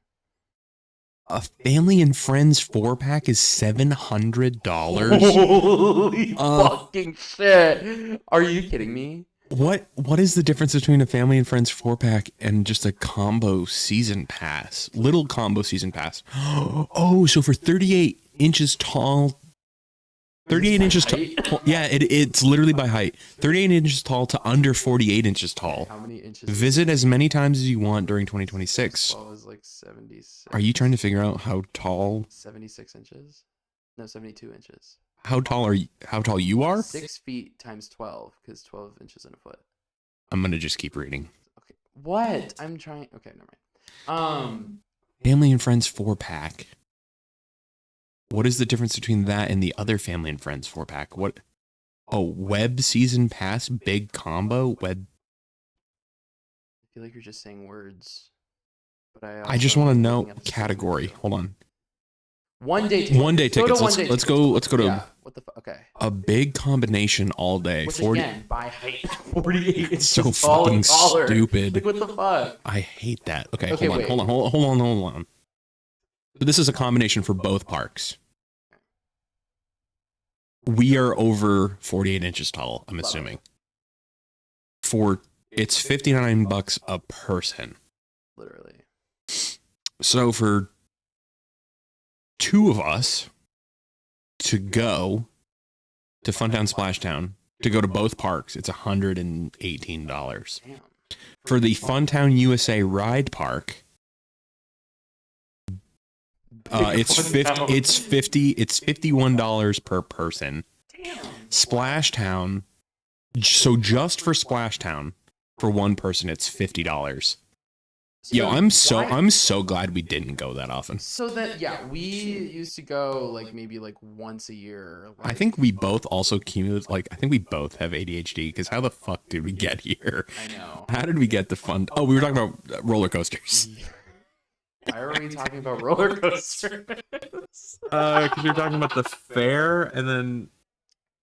A family and friends 4-pack is $700. Holy fucking shit. Are you kidding me? What is the difference between a family and friends 4-pack and just a combo season pass? Little combo season pass. Oh, so for 38 inches tall. 38 inches tall. Yeah, it's literally by height. 38 inches tall to under 48 inches tall. How many inches? Visit as many times as you want during 2026. Tall is like 76. Are you trying to figure out how tall? 76 inches? No, 72 inches. How tall you are? 6 feet times 12, because 12 inches in a foot. I'm gonna just keep reading. Okay. What? I'm trying. Okay, never mind. Family and friends 4-pack. What is the difference between that and the other family and friends 4-pack? What? Oh, web season pass, big combo, web. I feel like you're just saying words. But I just want to know category. Hold on. One day tickets. One day tickets. Let's go to Yeah. What the fuck? Okay. a big combination all day. Which 40. again, by height, 48 It's so inches tall fucking and taller. stupid. Like, what the fuck? I hate that. Okay, Okay, hold wait. on. So this is a combination for both parks. We are over 48 inches tall, I'm assuming. It's $59 a person. Literally. So for two of us to go to Funtown Splashtown, to go to both parks, it's $118. Damn. For the Funtown USA Ride Park, it's $51 per person. Damn. Splashtown, so just for Splashtown, for one person, it's $50. Yo, I'm so glad we didn't go that often. So that we used to go like maybe like once a year. Like, I think we both also I think we both have ADHD, because how the fuck did we get here? I know. How did we get the fun? Oh, we were talking about roller coasters. Why are we talking about roller coasters? Because we were talking about the fair, and then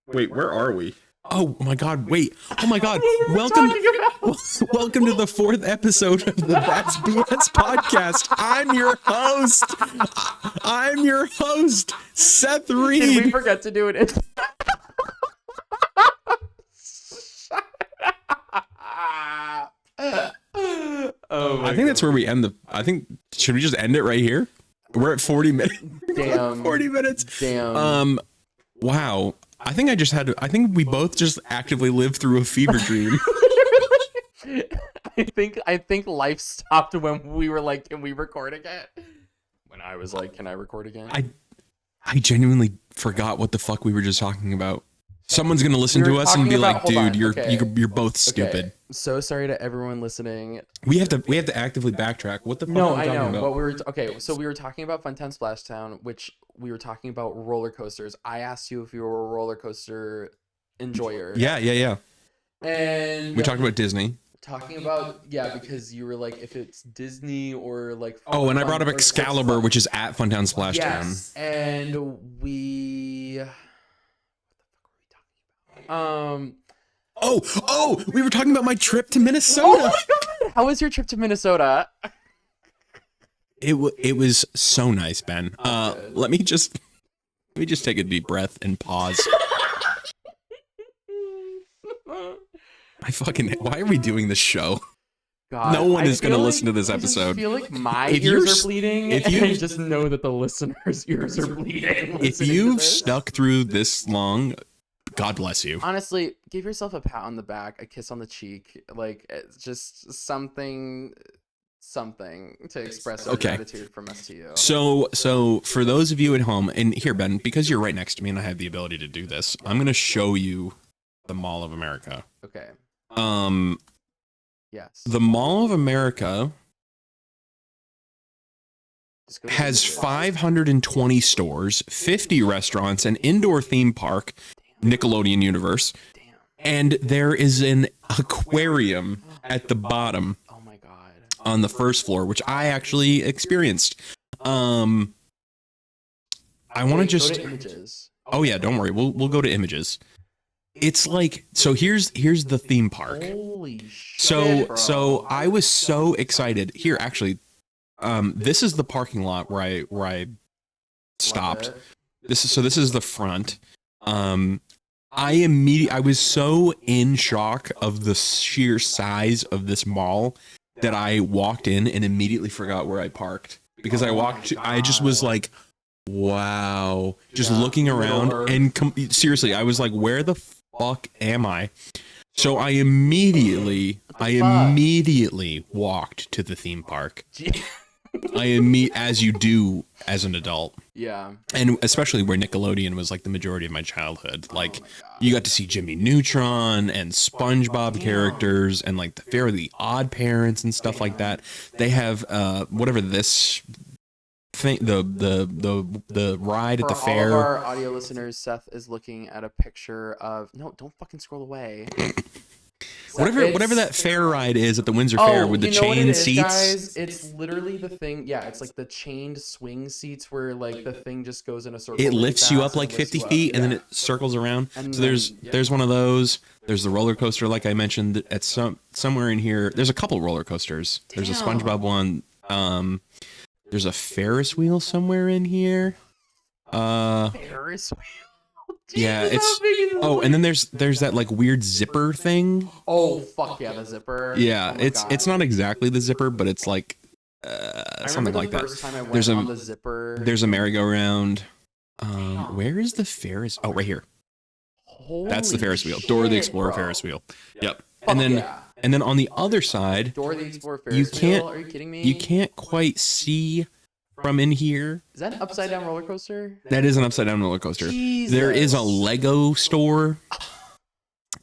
wait, where are we? Oh my God! Wait! Oh my God! What were we Welcome, talking about? welcome to the 4th episode of the That's BS podcast. I'm your host. I'm your host, Seth Did we Reed. forget to do it? Oh my I think that's where we end the. Should we just end it right here? We're at 40 minutes. Damn. 40 minutes. Damn. Wow. I think we both just actively lived through a fever dream. I think life stopped when we were like, can we record again? When I was like, can I record again? I genuinely forgot what the fuck we were just talking about. Someone's gonna listen to us and be like, "Dude, you're both stupid." Okay. So sorry to everyone listening. We have to actively backtrack. What the fuck No, are we I talking know. about? But we were talking about Fun Town Splash Town, which we were talking about roller coasters. I asked you if you were a roller coaster enjoyer. Yeah. And We talked about Disney. talking about because you were like, if it's Disney or like Oh, and I brought up or sports Excalibur, fun. which is at Funtown Splashtown. Yes, and we. Oh, we were talking about my trip to Oh Minnesota. my God! How was your trip to Minnesota? It was so nice, Ben. Let me just take a deep breath and pause. Why are we doing this show? God, No one I is going to feel listen to this I just episode. feel like my If you're ears s- are bleeding, if and you- I just know that the listeners' ears are bleeding. If listening to you've this. stuck through this long, God bless you. Honestly, give yourself a pat on the back, a kiss on the cheek, like it's just something to express our Okay. gratitude from us to you. So for those of you at home, and here, Ben, because you're right next to me and I have the ability to do this, I'm going to show you the Mall of America. Okay. Yes. The Mall of America Just go to has images. 520 stores, 50 restaurants, an indoor theme park, Nickelodeon universe, Damn. and there is an aquarium at the bottom Oh my God. on the first floor, which I actually experienced. I want to Wait, just go to images. Oh yeah, don't worry. We'll go to images. It's like, so here's the theme park. Holy shit. So I was so excited. Here, actually, this is the parking lot where I stopped. This is the front. I was so in shock of the sheer size of this mall that I walked in and immediately forgot where I parked because I just was like, wow, just looking around and seriously, I was like, where the fuck am I? So I immediately walked to the theme park. As you do as an adult. Yeah. And especially where Nickelodeon was like the majority of my childhood. Like you got to see Jimmy Neutron and SpongeBob characters and like the Fairly Odd Parents and stuff like that. They have whatever this thing, the ride at the fair. For all of our audio listeners, Seth is looking at a picture of don't fucking scroll away. Whatever that fair ride is at the Windsor Fair with the you know what it chain is, seats. guys? It's literally the thing. Yeah, it's like the chained swing seats where like the thing just goes in a circle. It really lifts you fast up like and lifts 50 you up. feet and then Yeah. it circles around. And So then- there's one of those. There's the roller coaster, like I mentioned, at somewhere in here. There's a couple roller coasters. There's a Damn. SpongeBob one. There's a Ferris wheel somewhere in here. Ferris wheel. Yeah, Jesus, it's how big is this and then there's that like weird zipper thing. Oh fuck yeah, the zipper. Yeah, Oh my it's God. not exactly the zipper, but it's like I something remember like the that. first time I went There's on the zipper. There's a merry-go-round. Where is the Ferris? Oh, right here. That's the Holy Ferris wheel. Dora the shit, Explorer bro. Ferris wheel. Yep. Fuck And then yeah. on the other side, Dora the Explorer Ferris you wheel. can't- Are you kidding me? you can't quite see from in here. Is that an upside down roller coaster? That is an upside down roller coaster. Jesus. There is a Lego store.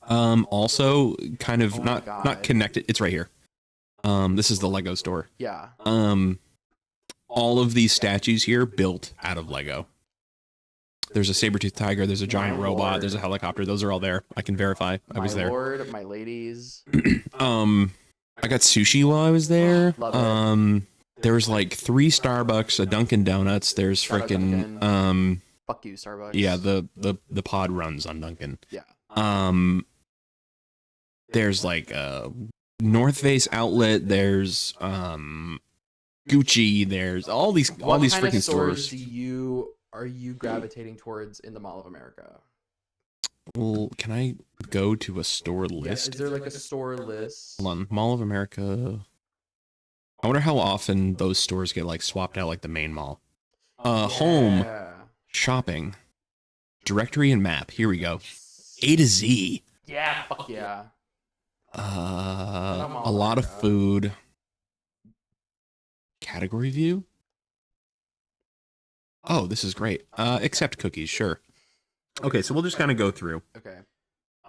Also kind of Oh my not God. connected. It's right here. This is the Lego store. Yeah. All of these statues here built out of Lego. There's a saber-toothed tiger, there's a giant My robot, lord. there's a helicopter. Those are all there. I can verify. I was My there. lord, my ladies. I got sushi while I was there. Love it. There was like 3 Starbucks, a Dunkin' Donuts. There's Shout out freaking Dunkin'. Fuck you, Starbucks. yeah, the pod runs on Dunkin'. Yeah. There's like a North Face outlet. There's Gucci. There's all these freaking stores. Are you gravitating towards in the Mall of America? Well, can I go to a store Yeah, list? is there like a store list? Hold on, Mall of America. I wonder how often those stores get like swapped out, like the main mall. Home, shopping, directory and map. Here we go. A to Z. Yeah, fuck yeah. A lot of food. Category view. Oh, this is great. Except cookies, sure. Okay, so we'll just kind of go through. Okay.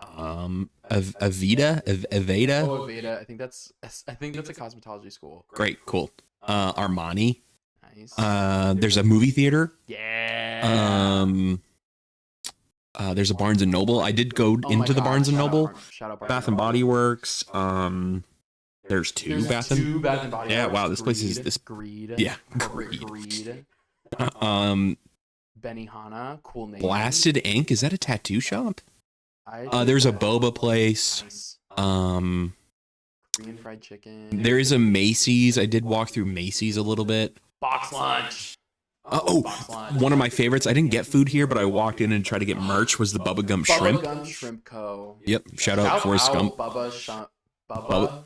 Aveda. Oh, Aveda. I think that's a cosmetology school. Great, cool. Armani. Nice. There's a movie theater. Yeah. There's a Barnes and Noble. I did go into the Barnes and Noble. Shout out Bath and Body Works. There's two Bath and Body Works. Yeah, wow, this place is this. Greed. Yeah, Greed. Benihana, cool name. Blasted Ink. Is that a tattoo shop? There's a boba place. Nice. Korean fried chicken. There is a Macy's. I did walk through Macy's a little bit. Box lunch. Box lunch. One of my favorites. I didn't get food here, but I walked in and tried to get merch. Was the Bubba Gump Shrimp? Bubba Gump Shrimp Co. Yep. Shout out Forrest Gump.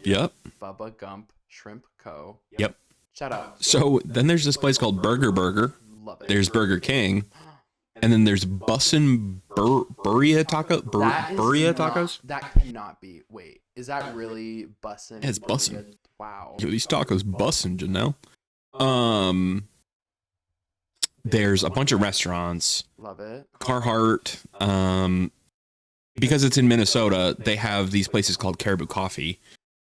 Yep. Bubba Gump Shrimp Co. Yep. Shout out. So then there's this place called Burger. Love it. There's Burger King. And then there's Bussin' Burria Tacos. That cannot be. Wait, is that really Bussin'? Yeah, it's Bussin'. Wow. Yo, these tacos bussin', Janelle. There's a bunch of restaurants. Love it. Carhartt. Because it's in Minnesota, they have these places called Caribou Coffee.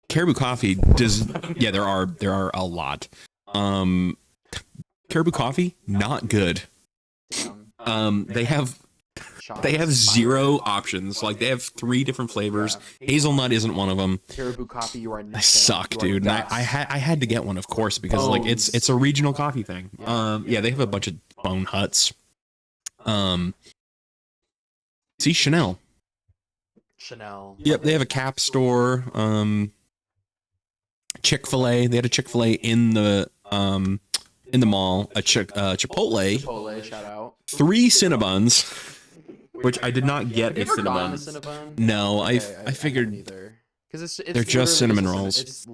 Caribou Coffee does. Yeah, there are a lot. Caribou Coffee, not good. Damn. They have zero options. Like they have 3 different flavors. Yeah. Hazelnut isn't one of them. Caribou Coffee, you are nothing. I suck, dude. And I had to get one, of course, because like it's a regional coffee thing. Yeah, they have a bunch of bone huts. See, Chanel. Yep, they have a Cap store. Chick-fil-A. They had a Chick-fil-A in the mall. A Chipotle. Shout out. 3 Cinnabons. Which I did not get a Cinnabon. No, I figured because they're just cinnamon rolls. It's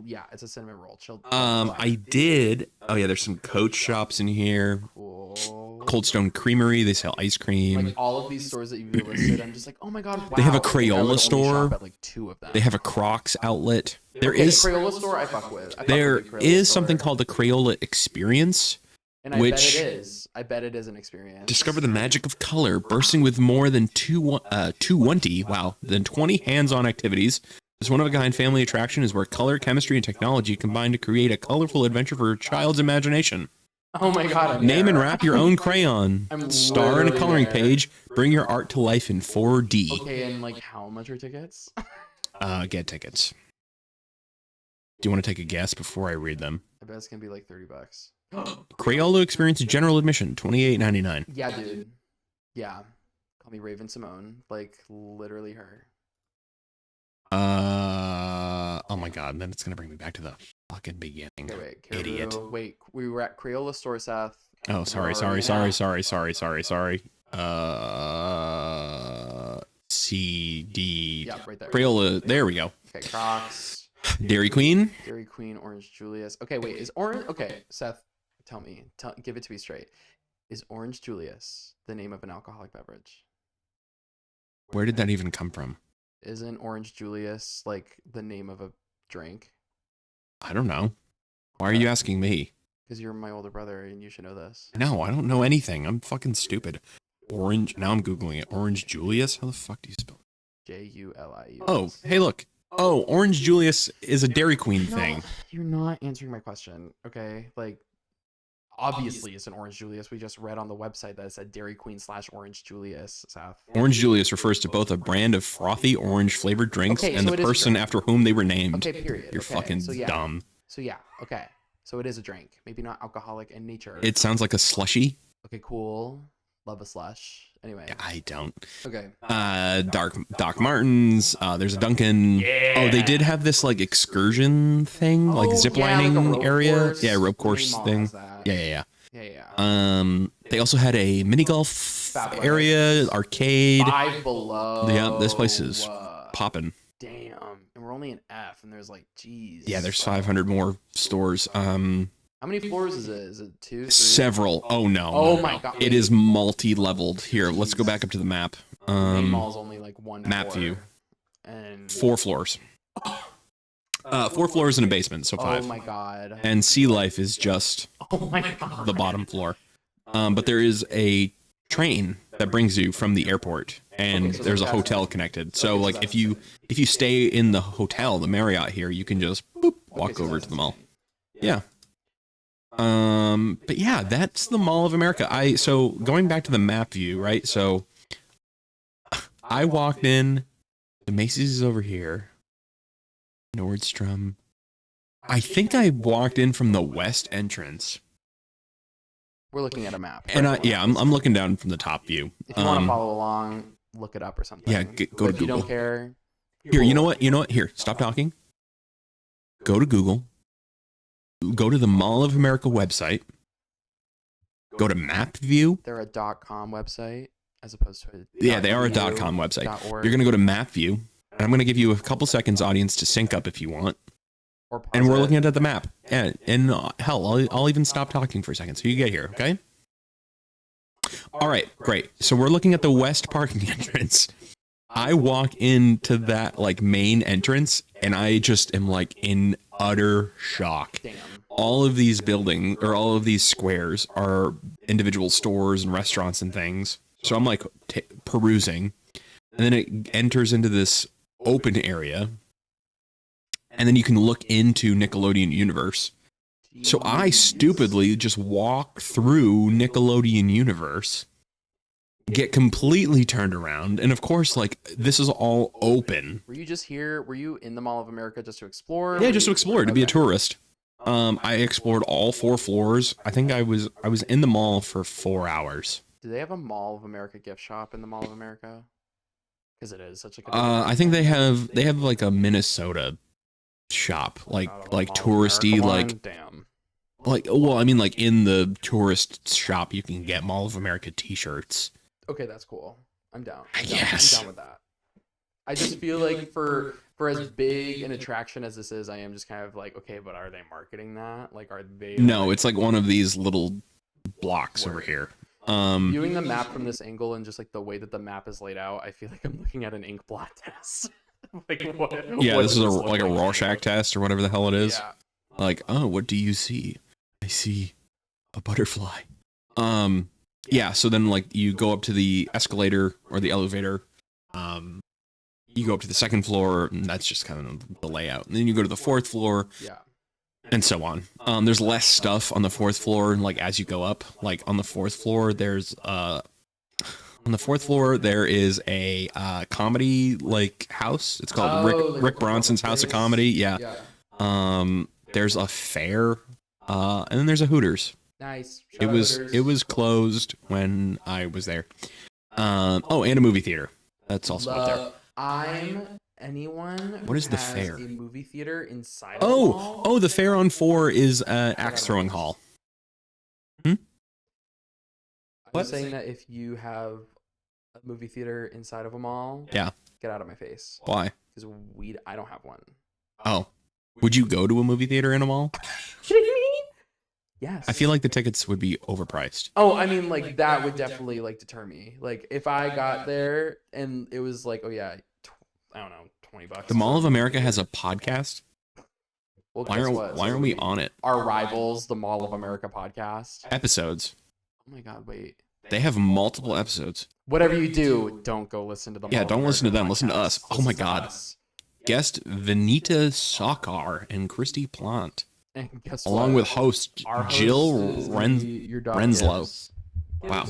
a cinnamon roll. I did. Oh yeah, there's some Coach shops in here. Cool. Cold Stone Creamery. They sell ice cream. Like all of these stores that you've listed, I'm just like, oh my god. Wow. They have a Crayola store. At like 2 of them. They have a Crocs outlet. There is Crayola store. I fuck with. There is something called the Crayola Experience. And I bet it is. I bet it is an experience. Discover the magic of color, bursting with more than 20 hands-on activities. This one-of-a-kind family attraction is where color, chemistry, and technology combine to create a colorful adventure for a child's imagination. Oh my god! Name and wrap your own crayon. Star in a coloring page. Bring your art to life in 4D. Okay, and like how much are tickets? Get tickets. Do you want to take a guess before I read them? I bet it's gonna be like $30. Crayola Experience general admission, $28.99. Yeah, dude. Yeah. Call me Raven Simone. Like, literally her. Oh my god, then it's gonna bring me back to the fucking beginning. Okay, wait, Idiot. Wait, we were at Crayola store, Seth. Oh, sorry. C, D. Yeah, right there. Crayola, there we go. Okay, Crocs. Dairy Queen, Orange Julius. Okay, wait, is Orange... Okay, Seth, give it to me straight. Is Orange Julius the name of an alcoholic beverage? Where did that even come from? Isn't Orange Julius like the name of a drink? I don't know. Why are you asking me? Because you're my older brother and you should know this. No, I don't know anything. I'm fucking stupid. Orange. Now I'm Googling it. Orange Julius? How the fuck do you spell it? Julius. Oh, hey, look. Oh, Orange Julius is a Dairy Queen thing. You're not answering my question, okay? Like, obviously it's an Orange Julius. We just read on the website that it said Dairy Queen / Orange Julius, Seth. Orange Julius refers to both a brand of frothy orange flavored drinks and the person after whom they were named. Okay, period. You're fucking dumb. So yeah, okay. So it is a drink. Maybe not alcoholic in nature. It sounds like a slushie. Okay, cool. love a slush. Anyway. Yeah, I don't. Okay. Doc Martens. There's a Dunkin'. Yeah. Oh, they did have this like excursion thing, like zip lining like a rope area. course. Yeah, rope course Mall thing. has that. Yeah. Yeah. They also had a mini golf area, arcade. Five Below. Yeah, this place is popping. Damn. And we're only in F, and there's like, geez. Yeah, there's 500 more stores. How many floors is it? Is it 2, 3? Several. Oh no. Oh my god. It is multi-leveled. Here, let's go back up to the map. Main mall's only like one map floor. view. And 4 floors. 4 floors in a basement, so 5. Oh my god. And Sea Life is just the bottom floor. But there is a train that brings you from the airport, and there's a hotel connected. So like if you stay in the hotel, the Marriott here, you can just walk over to the mall. Yeah. But yeah, that's the Mall of America. So going back to the map view, right? So I walked in, the Macy's is over here. Nordstrom. I think I walked in from the west entrance. We're looking at a map. And I'm looking down from the top view. If you want to follow along, look it up or something. Yeah, go to Google. If you don't care. Here, you know what? Here, stop talking. Go to Google. Go to the Mall of America website. Go to map view. They're a .com website as opposed to a Yeah, they are a .com website. .org. You're going to go to map view. And I'm going to give you a couple seconds, audience, to sync up if you want. And we're looking at the map. Yeah, and hell, I'll even stop talking for a second so you get here, okay? All right, great. So we're looking at the west parking entrance. I walk into that like main entrance, and I just am like in utter shock. Damn. All of these buildings or all of these squares are individual stores and restaurants and things. So I'm like perusing, and then it enters into this open area. And then you can look into Nickelodeon Universe. So I stupidly just walk through Nickelodeon Universe, get completely turned around. And of course, like, this is all open. Were you just here? Were you in the Mall of America just to explore? Yeah, just to explore, to be a tourist. I explored all 4 floors. I think I was in the mall for 4 hours. Do they have a Mall of America gift shop in the Mall of America? Because it is such a good I think they have like a Minnesota shop, like touristy, like damn, like well, I mean, like in the tourist shop you can get Mall of America t-shirts. Okay, that's cool. I'm down. Yes. I'm down with that. I just feel like for as big an attraction as this is, I am just kind of like, okay, but are they marketing that? Like, are they? No, it's like one of these little blocks over here. Viewing the map from this angle and just like the way that the map is laid out, I feel like I'm looking at an ink blot test. Like what? Yeah, what this is a look like a like? Rorschach test or whatever the hell it is. Yeah. Like, oh, what do you see? I see a butterfly. Yeah, so then like you go up to the escalator or the elevator. You go up to the 2nd floor, and that's just kind of the layout. And then you go to the 4th floor. Yeah. And so on. There's less stuff on the 4th floor, like as you go up. Like on the 4th floor, there is a comedy like house. It's called Rick Bronson's House of Comedy. Yeah. There's a fair, and then there's a Hooters. Nice. It was closed when I was there. And a movie theater. That's also up there. Anyone What is the has fair? a movie theater inside of a mall? The fair on 4 is axe throwing hall. I'm What? saying that if you have a movie theater inside of a mall, Yeah. get out of my face. Why? Because I don't have one. Oh. Would you go to a movie theater in a mall? Kidding me? Yes. I feel like the tickets would be overpriced. Oh, I mean, like that would definitely like deter me. Like if I got there and it was like, oh yeah, I don't know, $20. The Mall of America has a podcast. Well, Why aren't we on it? Our rivals, the Mall of America podcast. Episodes. Oh my God, wait. They have multiple episodes. Whatever you do, don't go listen to the. Yeah, Mall of don't listen to them. America Listen to us. podcast. Oh my Listen to God. us. Guest Venita Sokar and Christy Plant, And guess along what? with host Our host Jill is your dog Renslow. Gibbs. Wow.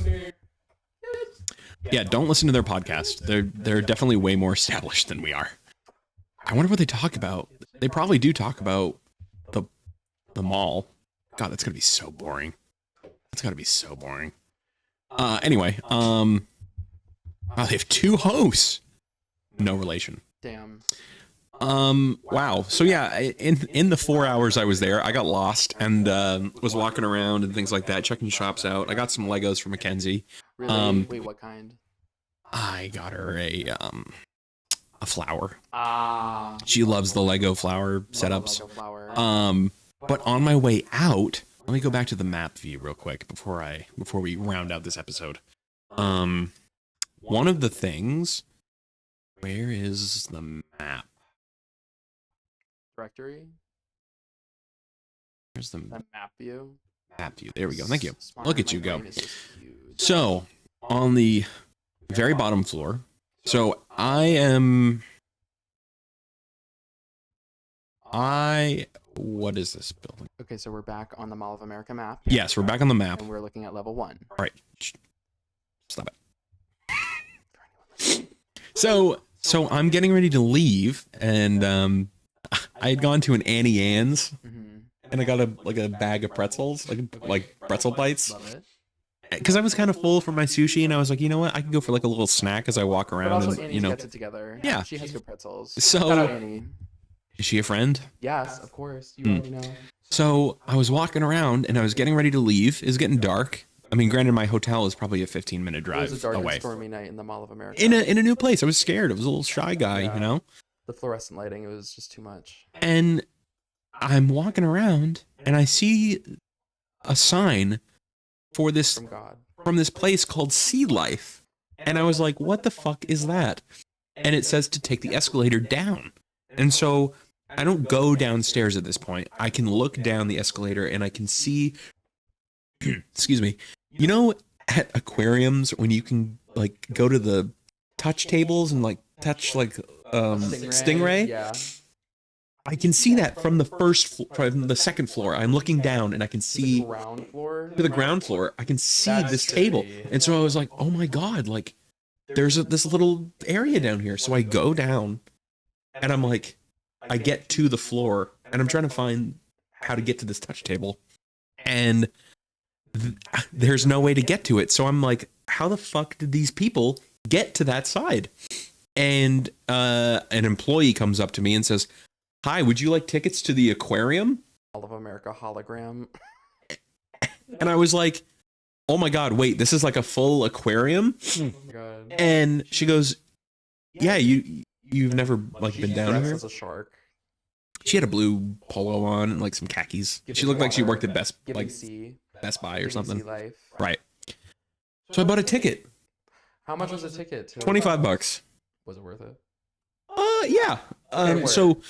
Yeah, don't listen to their podcast. They're definitely way more established than we are. I wonder what they talk about. They probably do talk about the mall. God, that's gonna be so boring. That's gotta be so boring. Anyway, I have two hosts. No relation. Damn. Wow. So yeah, in the 4 hours I was there, I got lost and was walking around and things like that, checking shops out. I got some Legos for Mackenzie. Really? Wait, what kind? I got her a flower. Ah. She loves the Lego flower setups. Lego flower. But on my way out, let me go back to the map view real quick before we round out this episode. One of the things, where is the map? Directory. Where's the map view? Map view. There we go. Thank you. Smart. Look at you My go. brain is just huge. So on the very bottom floor. So what is this building? Okay, so we're back on the Mall of America map. Yes, we're back on the map. And we're looking at level 1. All right. Stop it. So I'm getting ready to leave, and I had gone to an Annie Ann's, and I got a bag of pretzels, like pretzel bites. Love it. Because I was kind of full from my sushi, and I was like, you know what, I can go for like a little snack as I walk around. But also, and Annie's gets it together. Yeah, she has good pretzels. So, shout out Annie. Is she a friend? Yes, of course. You already know. So I was walking around, and I was getting ready to leave. It was getting dark. I mean, granted, my hotel is probably a 15-minute drive It was a dark away. and stormy night in the Mall of America. In a new place. I was scared. I was a little shy guy, you know. The fluorescent lighting, it was just too much. And I'm walking around, and I see a sign for this from this place called Sea Life, and I was like, "What the fuck is that?" And it says to take the escalator down, and so I don't go downstairs at this point. I can look down the escalator, and I can see. Excuse me. You know, at aquariums when you can like go to the touch tables and like touch like stingray. Yeah. I can see that from the second floor. I'm looking down and I can see the ground floor. To the ground floor. I can see That's this table, and so I was like, "Oh my god! Like, there's this little area down here." So I go down, and I'm like, I get to the floor, and I'm trying to find how to get to this touch table, and there's no way to get to it. So I'm like, how the fuck did these people get to that side? And an employee comes up to me and says, "Hi, would you like tickets to the aquarium?" Mall of America hologram. And I was like, "Oh my god, wait, this is like a full aquarium?" Oh my god. And she goes, "Yeah, you've never like been down here?" As a shark. She had a blue polo on and like some khakis. She looked like she worked at Best Buy or something. Right. So I bought a ticket. How much was a ticket? $25. Was it worth it? Yeah. So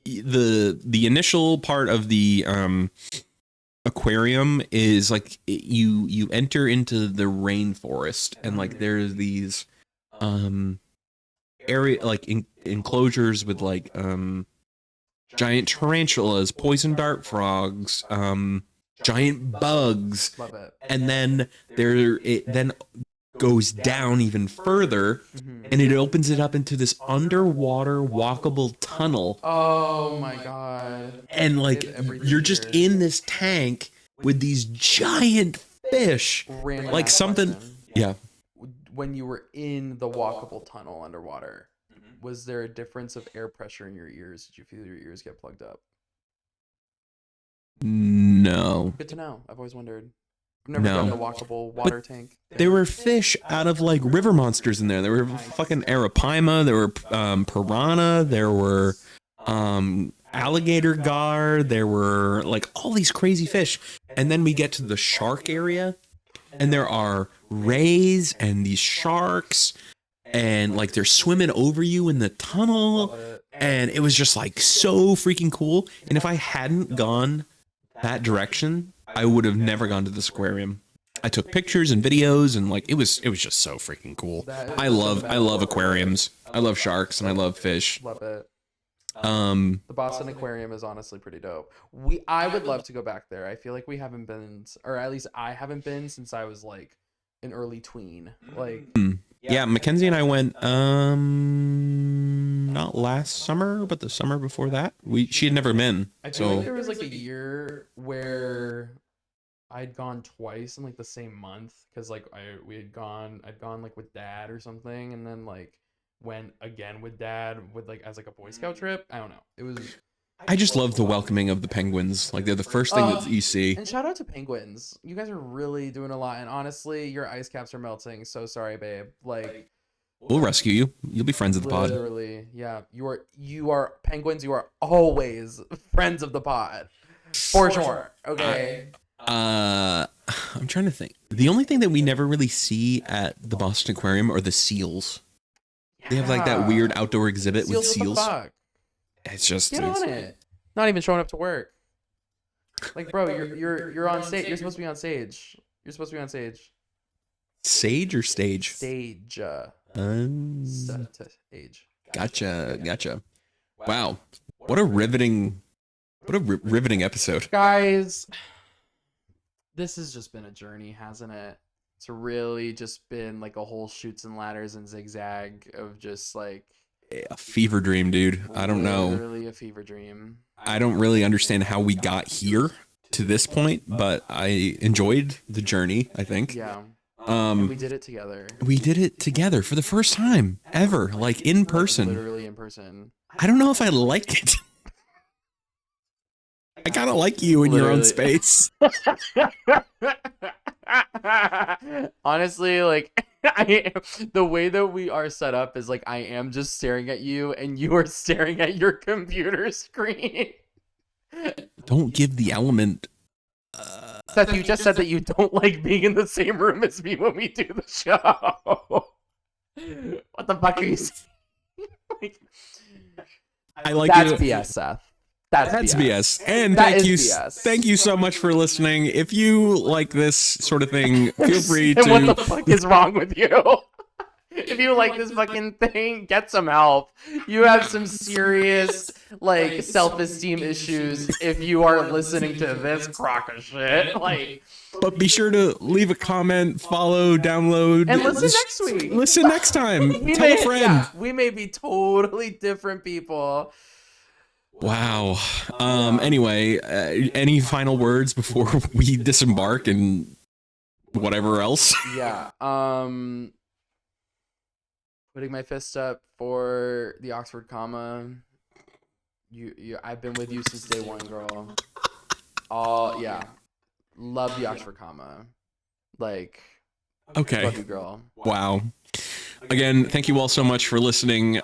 the initial part of the aquarium is like you enter into the rainforest, and like there's these area like enclosures with like giant tarantulas, poison dart frogs, giant bugs. Love it. And then it then goes down even further, and it opens it up into this underwater walkable tunnel. Oh my god. And like you're just in this tank with these giant fish. Like something question. Yeah. When you were in the walkable tunnel underwater, was there a difference of air pressure in your ears? Did you feel your ears get plugged up? No. Good to know. I've always wondered. I've never done a walkable water tank. There were fish out of like river monsters in there. There were fucking arapaima. There were piranha. There were alligator gar. There were like all these crazy fish. And then we get to the shark area, and there are rays and these sharks, and like they're swimming over you in the tunnel. And it was just like so freaking cool. And if I hadn't gone that direction, I would have never gone to this aquarium. I took pictures and videos, and like it was just so freaking cool. I love aquariums. I love sharks and I love fish. Love it. The Boston Aquarium is honestly pretty dope. I would love to go back there. I feel like we haven't been, or at least I haven't been since I was like an early tween. Like yeah, Mackenzie and I went not last summer, but the summer before that. She had never been. I feel like there was like a year where I'd gone twice in like the same month because like I'd gone like with dad or something, and then like went again with dad with like as like a Boy Scout trip. I don't know. It was. I just love the welcoming of the penguins. Like they're the first thing that you see. And shout out to penguins. You guys are really doing a lot. And honestly, your ice caps are melting. So sorry, babe. Like, We'll rescue you. You'll be friends of the pod. literally, yeah. You are penguins. You are always friends of the pod, for sure. Okay. I'm trying to think. The only thing that we never really see at the Boston Aquarium are the seals. They have like that weird outdoor exhibit with seals. What the fuck? It's just Get on it. Not even showing up to work. Like, bro, you're on stage. You're supposed to be on stage. You're supposed to be on stage. Sage or stage? Stage. Stage. Gotcha. Wow, what a riveting episode, guys. This has just been a journey, hasn't it? It's really just been like a whole shoots and ladders and zigzag of just like a fever dream, dude. I don't know. Literally a fever dream. I don't really understand how we got here to this point, but I enjoyed the journey, I think. Yeah. And we did it together. We did it together for the first time ever, like in person. Literally in person. I don't know if I like it. I kind of like you in your own space. Honestly, like the way that we are set up is like I am just staring at you and you are staring at your computer screen. Don't give the element. Seth, you just said that you don't like being in the same room as me when we do the show. What the fuck are you saying? Like, I like that's it. BS, Seth. That's BS. And that thank you so much for listening. If you like this sort of thing, feel free to. And what the fuck is wrong with you? If you like this fucking thing, get some help. You have some serious like self-esteem issues if you are listening to this crock of shit. Like, but be sure to leave a comment, follow, download, and listen next week. Listen next time. Tell a friend. Yeah, we may be totally different people. Wow. Anyway, any final words before we disembark and whatever else? Yeah. Putting my fist up for the Oxford comma. I've been with you since day one, girl. Yeah. Love the Oxford comma. Like, okay. Love you, girl. Wow. Again, thank you all so much for listening.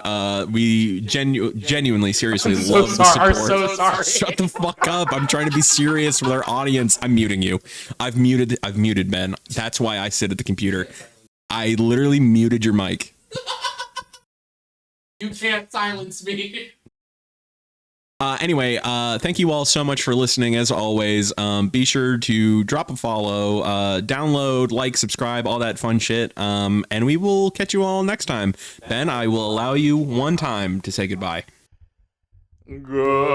We genuinely, seriously love the support. I'm so sorry. Shut the fuck up. I'm trying to be serious with our audience. I'm muting you. I've muted Ben. That's why I sit at the computer. I literally muted your mic. You can't silence me. Anyway, thank you all so much for listening. As always, be sure to drop a follow, download, like, subscribe, all that fun shit. And we will catch you all next time. Ben, I will allow you one time to say goodbye. Goodbye.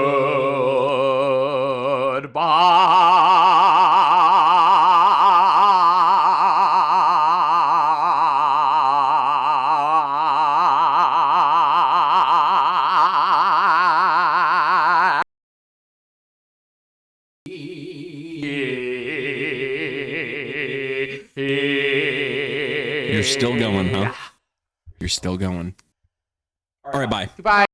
You're still going, huh? You're still going. All right, bye. Goodbye.